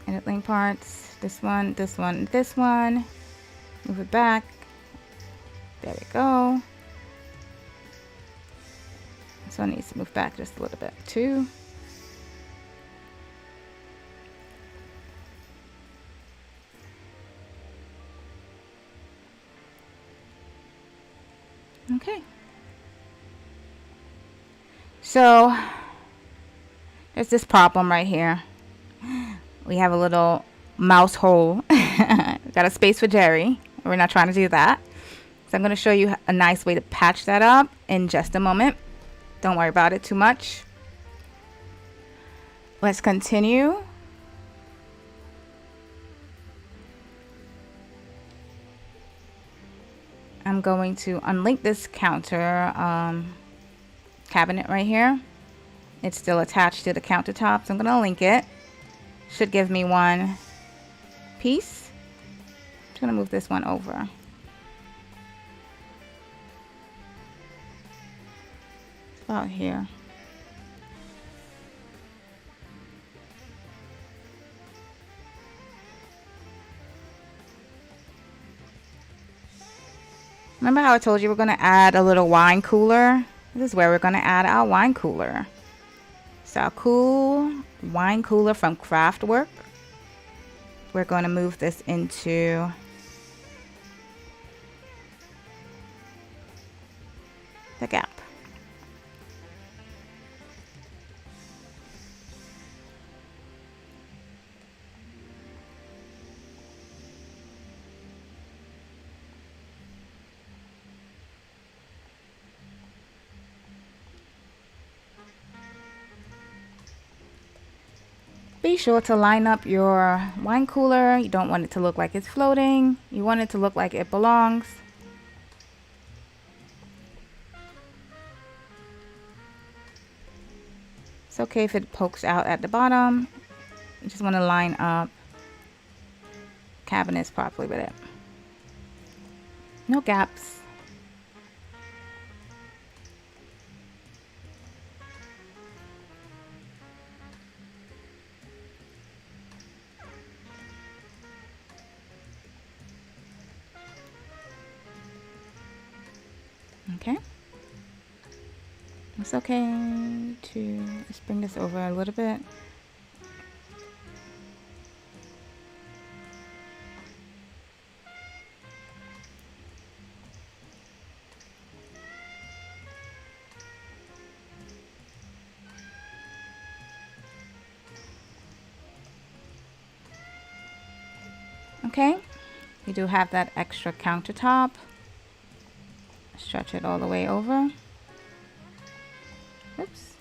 Edit link parts. This one, this one, this one. Move it back. There we go. This one needs to move back just a little bit too. Okay. So there's this problem right here. We have a little mouse hole. Got a space for Jerry. We're not trying to do that. So I'm going to show you a nice way to patch that up in just a moment. Don't worry about it too much. Let's continue. I'm going to unlink this counter cabinet right here. It's still attached to the countertop, so I'm gonna link it. Should give me one piece. I'm just gonna move this one over. It's about here. Remember how I told you we're going to add a little wine cooler? This is where we're going to add our wine cooler. It's our cool wine cooler from Craftwork. We're going to move this into the gap. Be sure to line up your wine cooler. You don't want it to look like it's floating. You want it to look like it belongs. It's okay if it pokes out at the bottom. You just want to line up cabinets properly with it. No gaps. Okay. It's okay to just bring this over a little bit. Okay, you do have that extra countertop. Stretch it all the way over. Oops.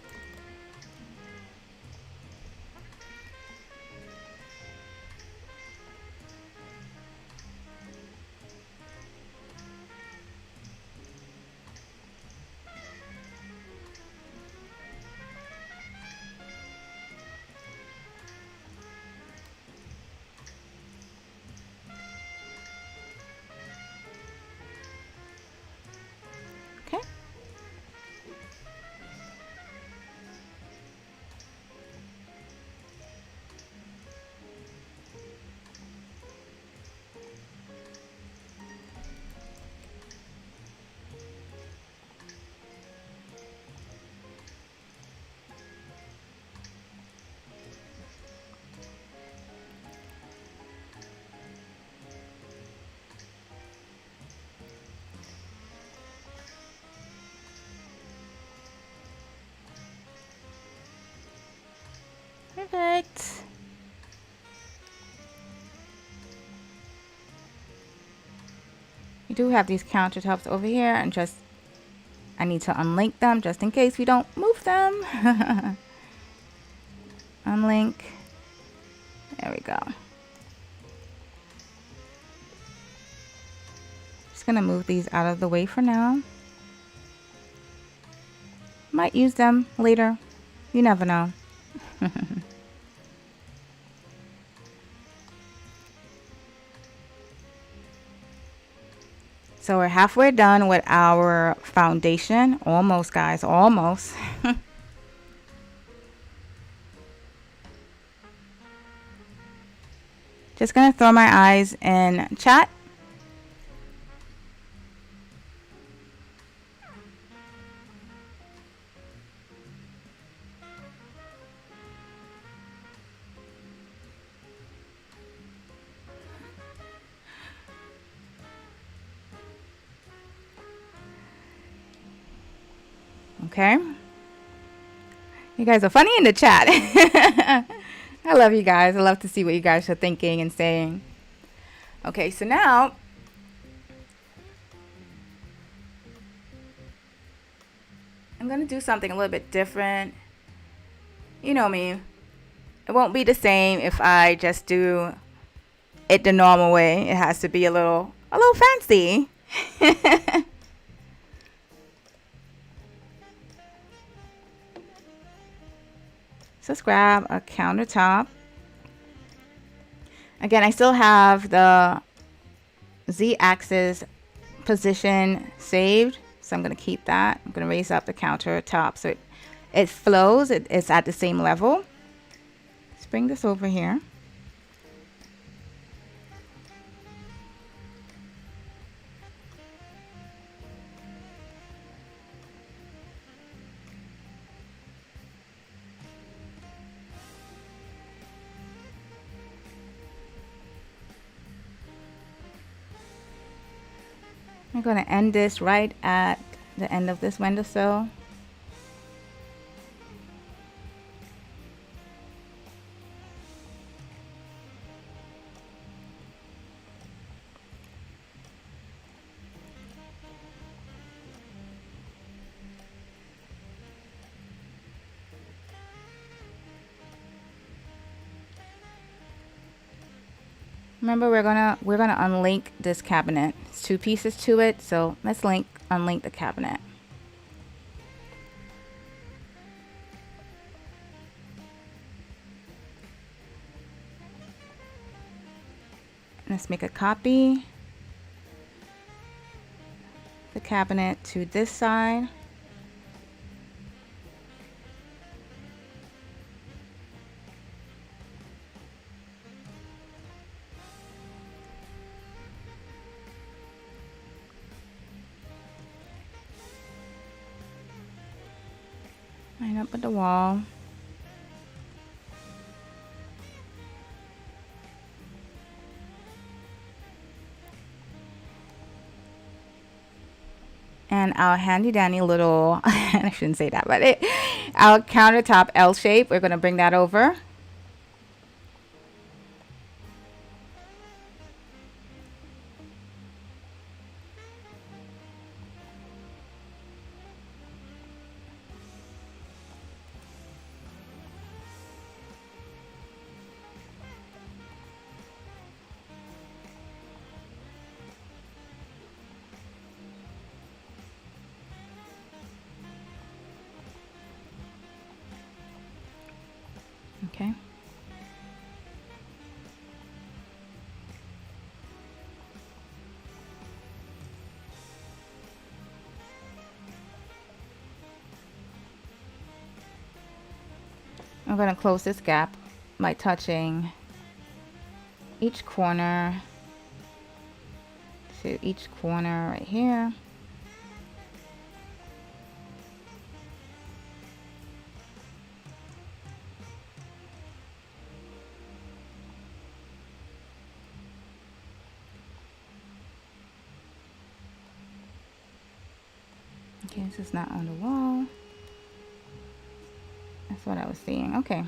Okay. Perfect. You do have these countertops over here, and just I need to unlink them just in case we don't move them. Unlink. There we go. Just gonna move these out of the way for now. Might use them later. You never know. So we're halfway done with our foundation. Almost, guys, almost. Just gonna throw my eyes in chat. Okay. You guys are funny in the chat. I love you guys. I love to see what you guys are thinking and saying. Okay, so now I'm going to do something a little bit different. You know me. It won't be the same if I just do it the normal way. It has to be a little fancy. So let's grab a countertop. Again, I still have the Z-axis position saved, so I'm going to keep that. I'm going to raise up the countertop so it flows. It's at the same level. Let's bring this over here. I'm going to end this right at the end of this windowsill. Remember, we're gonna unlink this cabinet. It's 2 pieces to it, so let's unlink the cabinet. Let's make a copy. The cabinet to this side. Line up with the wall. And our handy dandy little, I shouldn't say that, but our countertop L shape, we're going to bring that over. Okay. I'm going to close this gap by touching each corner to each corner right here. Okay, this is not on the wall. That's what I was seeing. Okay.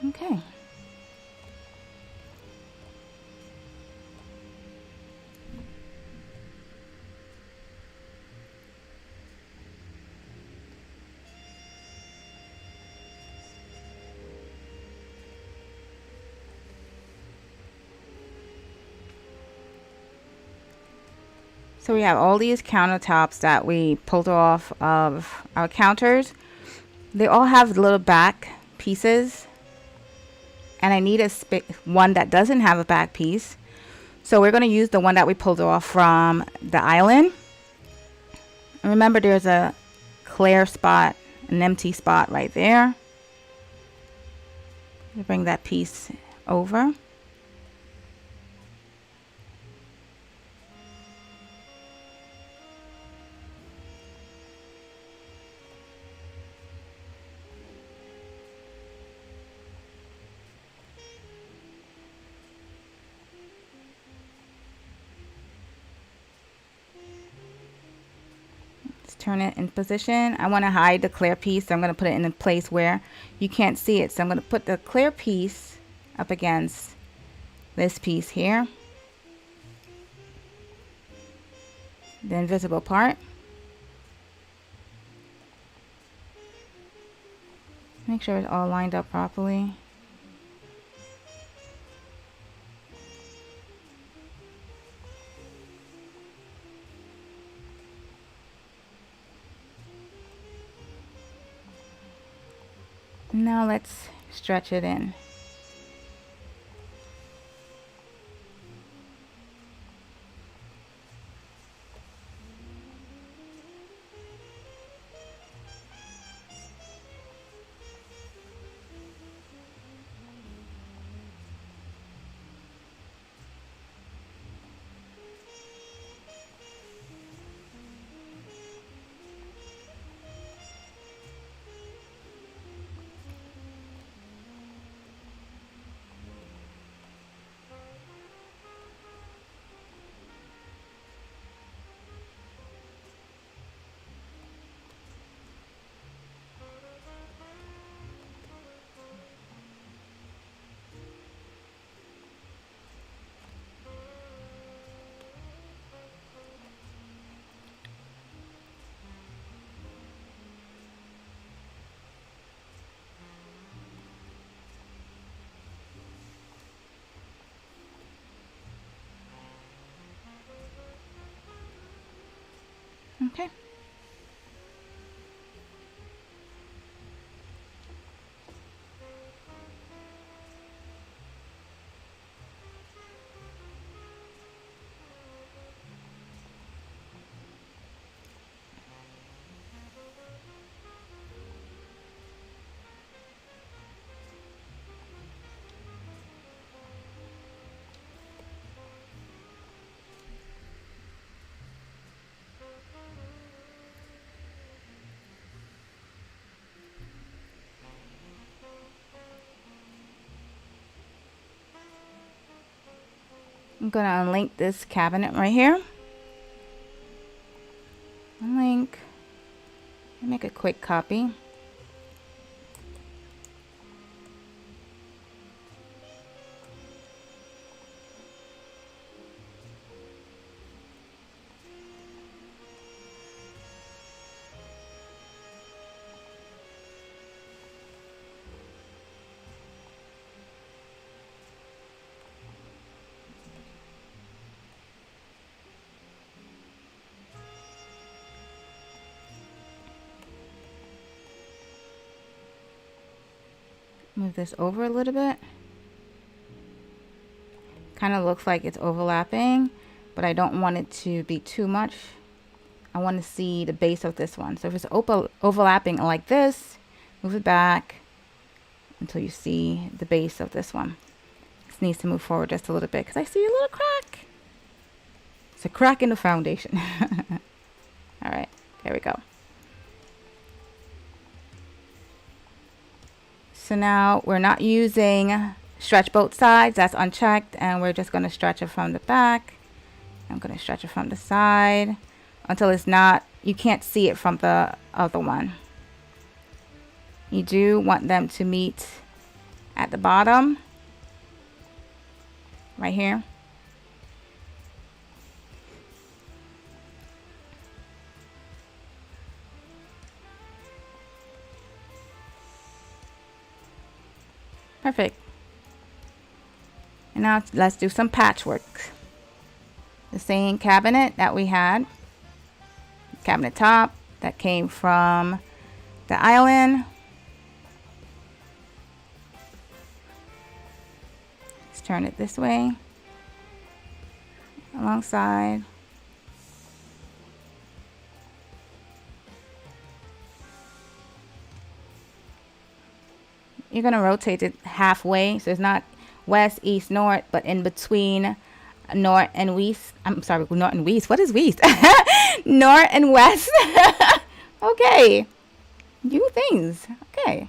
Okay. So we have all these countertops that we pulled off of our counters. They all have little back pieces. And I need one that doesn't have a back piece. So we're going to use the one that we pulled off from the island. And remember, there's a clear spot, an empty spot right there. Bring that piece over. Turn it in position. I want to hide the clear piece, so I'm going to put it in a place where you can't see it. So I'm going to put the clear piece up against this piece here, the invisible part. Make sure it's all lined up properly. Now let's stretch it in. Okay. I'm gonna unlink this cabinet right here. Unlink. Make a quick copy. Move this over a little bit. Kind of looks like it's overlapping, but I don't want it to be too much. I want to see the base of this one. So if it's overlapping like this, move it back until you see the base of this one. This needs to move forward just a little bit because I see a little crack. It's a crack in the foundation. All right, there we go. So now we're not using stretch both sides, that's unchecked, and we're just going to stretch it from the back. I'm going to stretch it from the side until it's not, you can't see it from the other one. You do want them to meet at the bottom, right here. Perfect. And now let's do some patchwork. The same cabinet that we had, cabinet top that came from the island. Let's turn it this way, alongside. You're going to rotate it halfway, so it's not west, east, north, but in between north and west. I'm sorry, north and west. What is west? North and west. Okay. New things. Okay.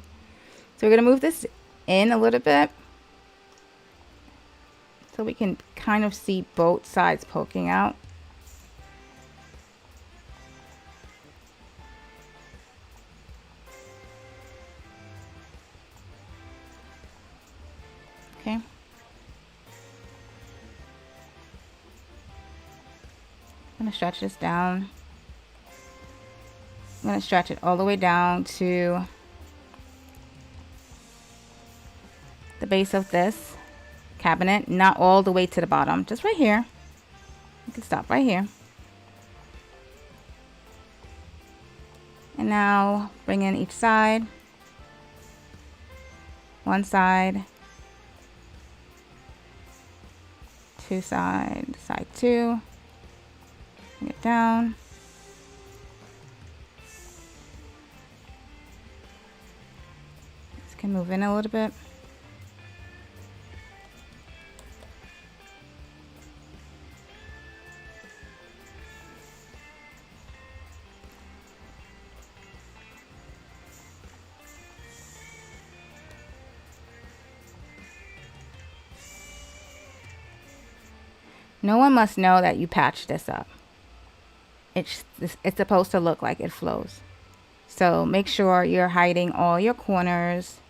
So we're going to move this in a little bit so we can kind of see both sides poking out. Okay. I'm going to stretch this down. I'm going to stretch it all the way down to base of this cabinet, not all the way to the bottom, just right here. You can stop right here. And now bring in each side. One side, two sides, side two. Bring it down. This can move in a little bit. No one must know that you patched this up. It's supposed to look like it flows. So make sure you're hiding all your corners.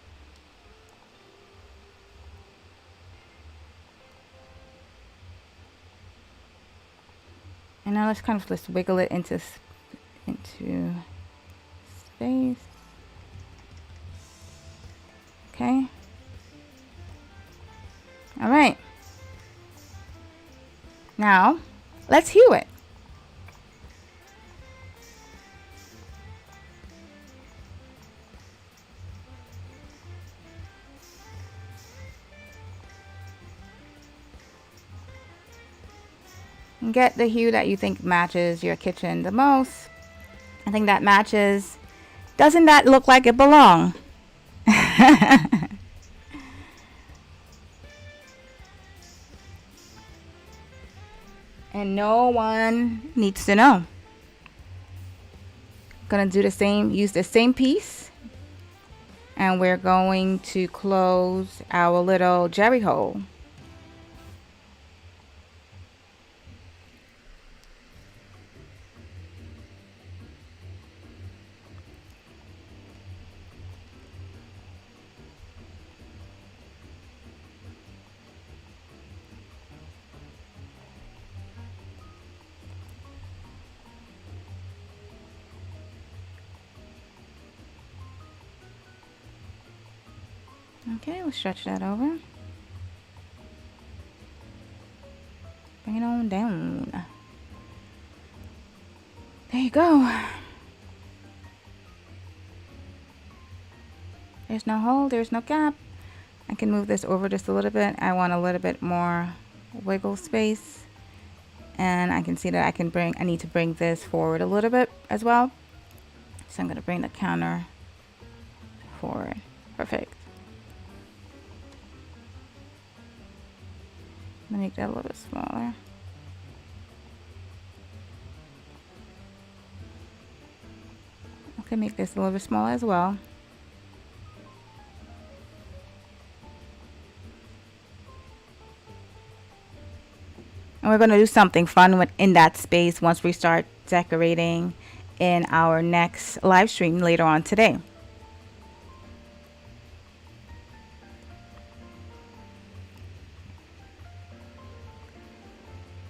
And now let's wiggle it into space. Okay. All right. Now, let's hue it. And get the hue that you think matches your kitchen the most. I think that matches. Doesn't that look like it belongs? And no one needs to know. Gonna do the same, use the same piece, and we're going to close our little jerry hole. Okay, we'll stretch that over. Bring it on down. There you go. There's no hole, there's no gap. I can move this over just a little bit. I want a little bit more wiggle space. And I can see that I need to bring this forward a little bit as well. So I'm gonna bring the counter forward. Perfect. Let me make that a little bit smaller. Okay, make this a little bit smaller as well. And we're going to do something fun in that space once we start decorating in our next live stream later on today.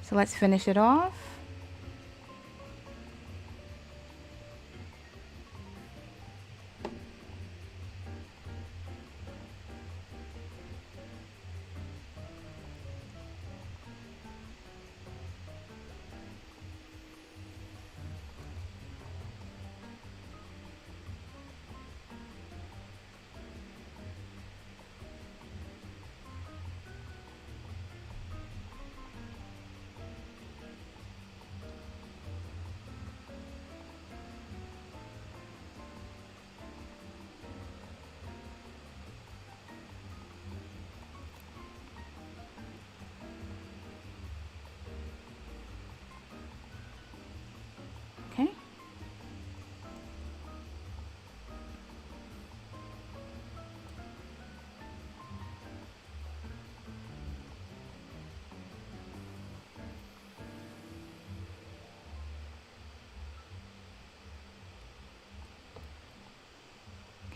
So let's finish it off. Okay.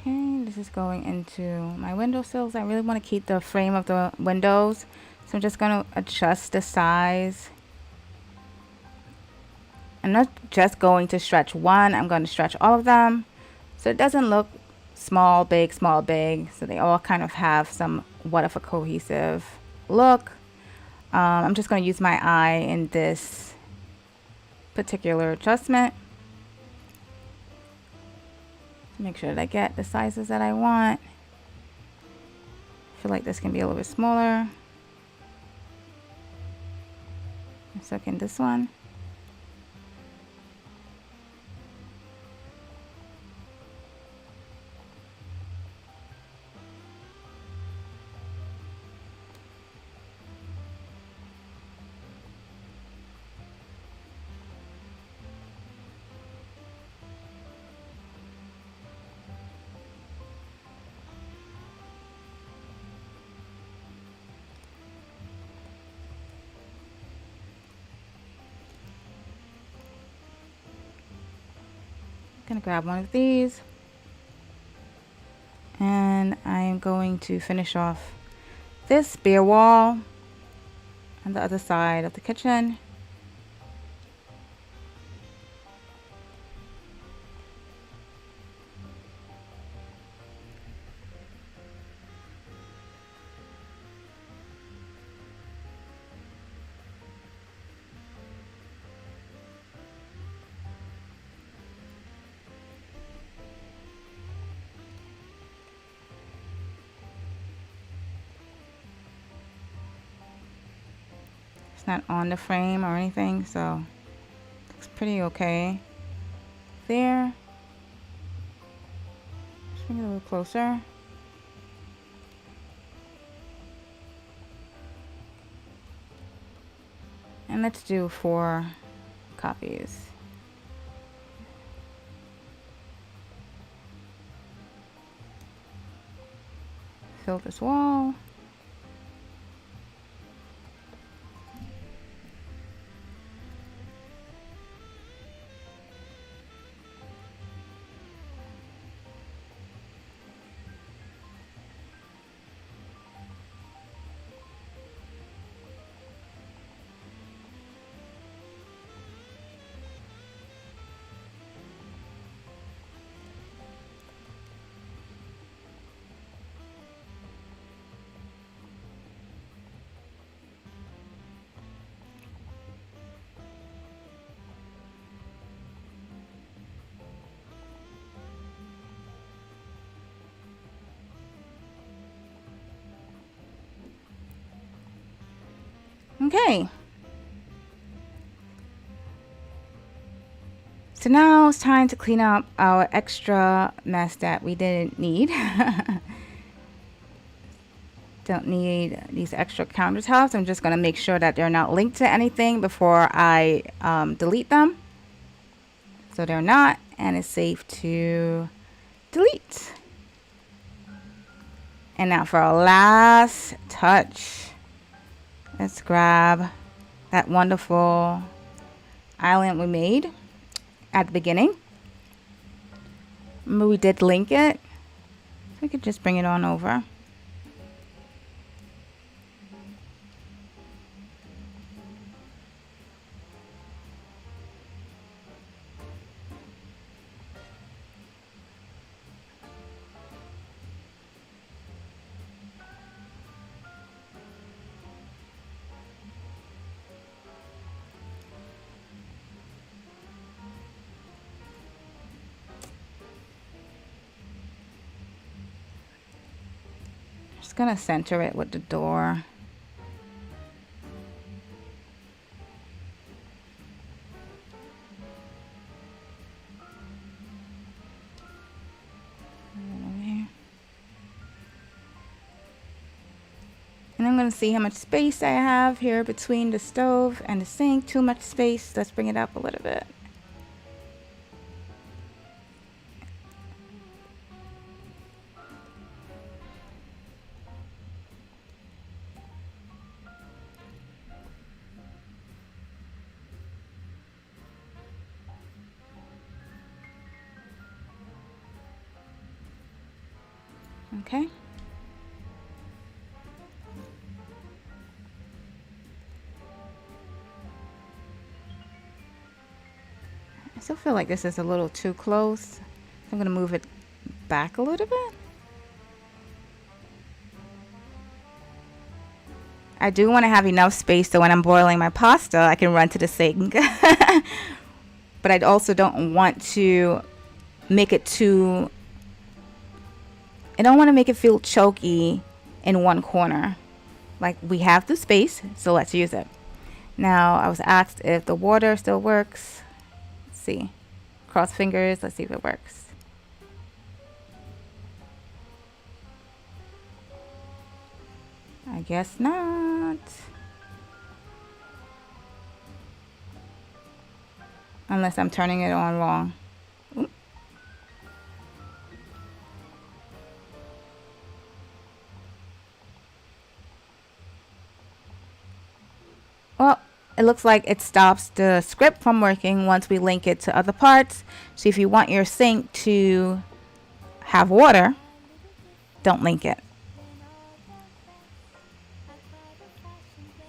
Okay, this is going into my windowsills. I really want to keep the frame of the windows, so I'm just going to adjust the size. I'm not just going to stretch one, I'm going to stretch all of them so it doesn't look small, big, so they all kind of have some what if a cohesive look. I'm just going to use my eye in this particular adjustment to make sure that I get the sizes that I want. I feel like this can be a little bit smaller. So can this one. Gonna grab one of these, and I'm going to finish off this bare wall on the other side of the kitchen. It's not on the frame or anything, so it's pretty okay there. Just bring it a little closer. And let's do 4 copies. Fill this wall. Okay. So now it's time to clean up our extra mess that we didn't need. Don't need these extra countertops. I'm just going to make sure that they're not linked to anything before I delete them. So they're not, and it's safe to delete. And now for our last touch, let's grab that wonderful island we made at the beginning. Remember we did link it, so we could just bring it on over. Just gonna center it with the door. And I'm going to see how much space I have here between the stove and the sink. Too much space. Let's bring it up a little bit. Okay. I still feel like this is a little too close. So I'm going to move it back a little bit. I do want to have enough space so when I'm boiling my pasta, I can run to the sink. But I also don't want to make it too... I don't want to make it feel choky in one corner. Like, we have the space, so let's use it. Now, I was asked if the water still works. Let's see. Cross fingers. Let's see if it works. I guess not. Unless I'm turning it on wrong. Ooh. Well, it looks like it stops the script from working once we link it to other parts. So if you want your sink to have water, don't link it.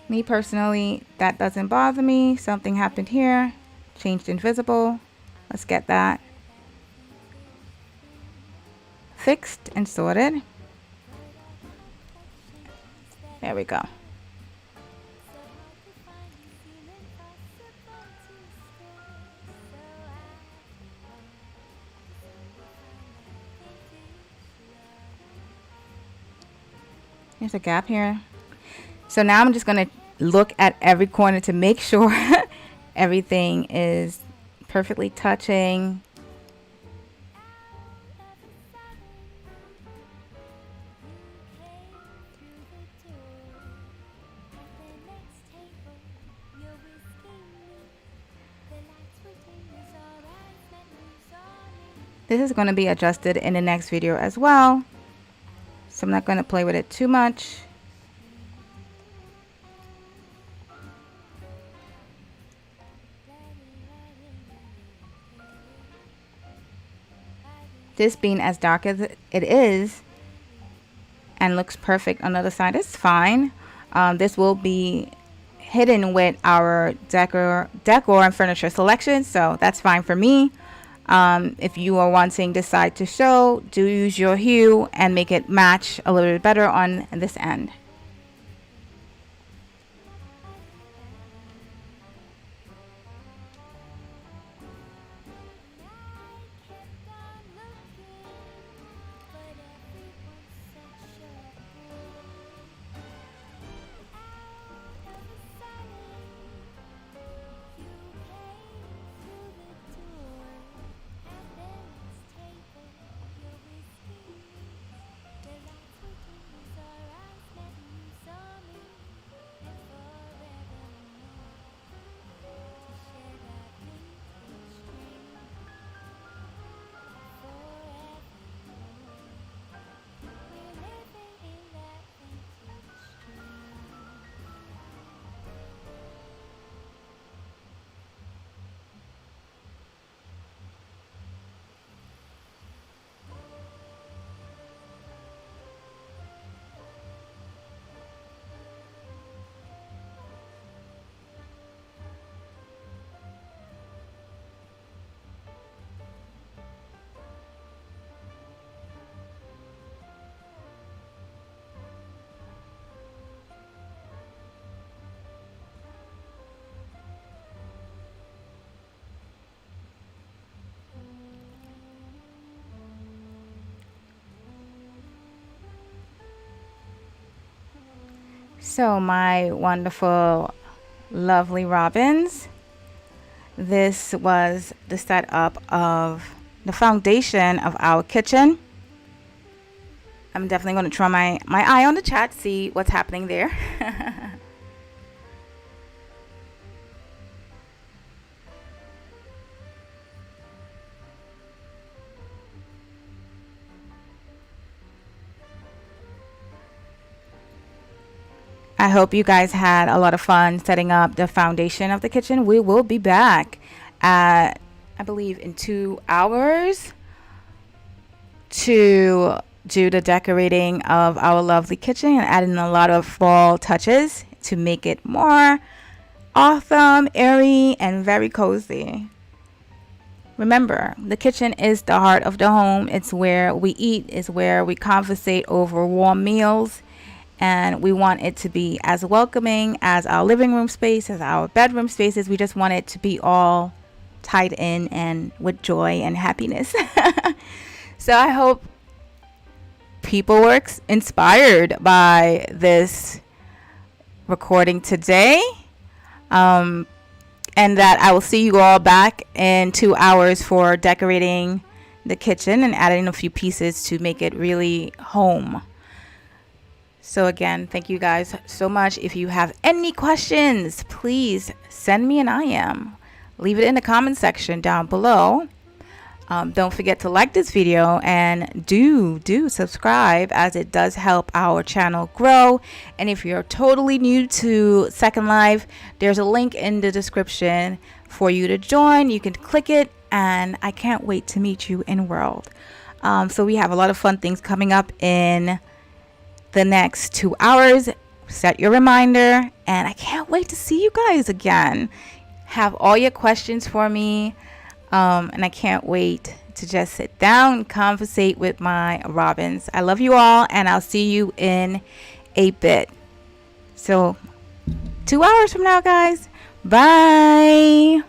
Me personally, that doesn't bother me. Something happened here. Changed invisible. Let's get that fixed and sorted. There we go. There's a gap here. So now I'm just going to look at every corner to make sure everything is perfectly touching. This is going to be adjusted in the next video as well. So I'm not going to play with it too much. This being as dark as it is and looks perfect on the other side, it's fine. This will be hidden with our decor and furniture selection, so that's fine for me. If you are wanting this side to show, do use your hue and make it match a little bit better on this end. So my wonderful, lovely robins, this was the setup of the foundation of our kitchen. I'm definitely going to try my eye on the chat, see what's happening there. I hope you guys had a lot of fun setting up the foundation of the kitchen. We will be back at, I believe, in 2 hours to do the decorating of our lovely kitchen and add in a lot of fall touches to make it more awesome, airy, and very cozy. Remember, the kitchen is the heart of the home. It's where we eat, it's where we conversate over warm meals, and we want it to be as welcoming as our living room space, as our bedroom spaces. We just want it to be all tied in and with joy and happiness. So I hope people were inspired by this recording today, and that I will see you all back in 2 hours for decorating the kitchen and adding a few pieces to make it really home. So again, thank you guys so much. If you have any questions, please send me an IM. Leave it in the comment section down below. Don't forget to like this video, and do subscribe, as it does help our channel grow. And if you're totally new to Second Life, there's a link in the description for you to join. You can click it, and I can't wait to meet you in World. So we have a lot of fun things coming up in the next 2 hours. Set your reminder, and I can't wait to see you guys again. Have all your questions for me, and I can't wait to just sit down and conversate with my robins. I love you all, and I'll see you in a bit. So 2 hours from now, guys. Bye.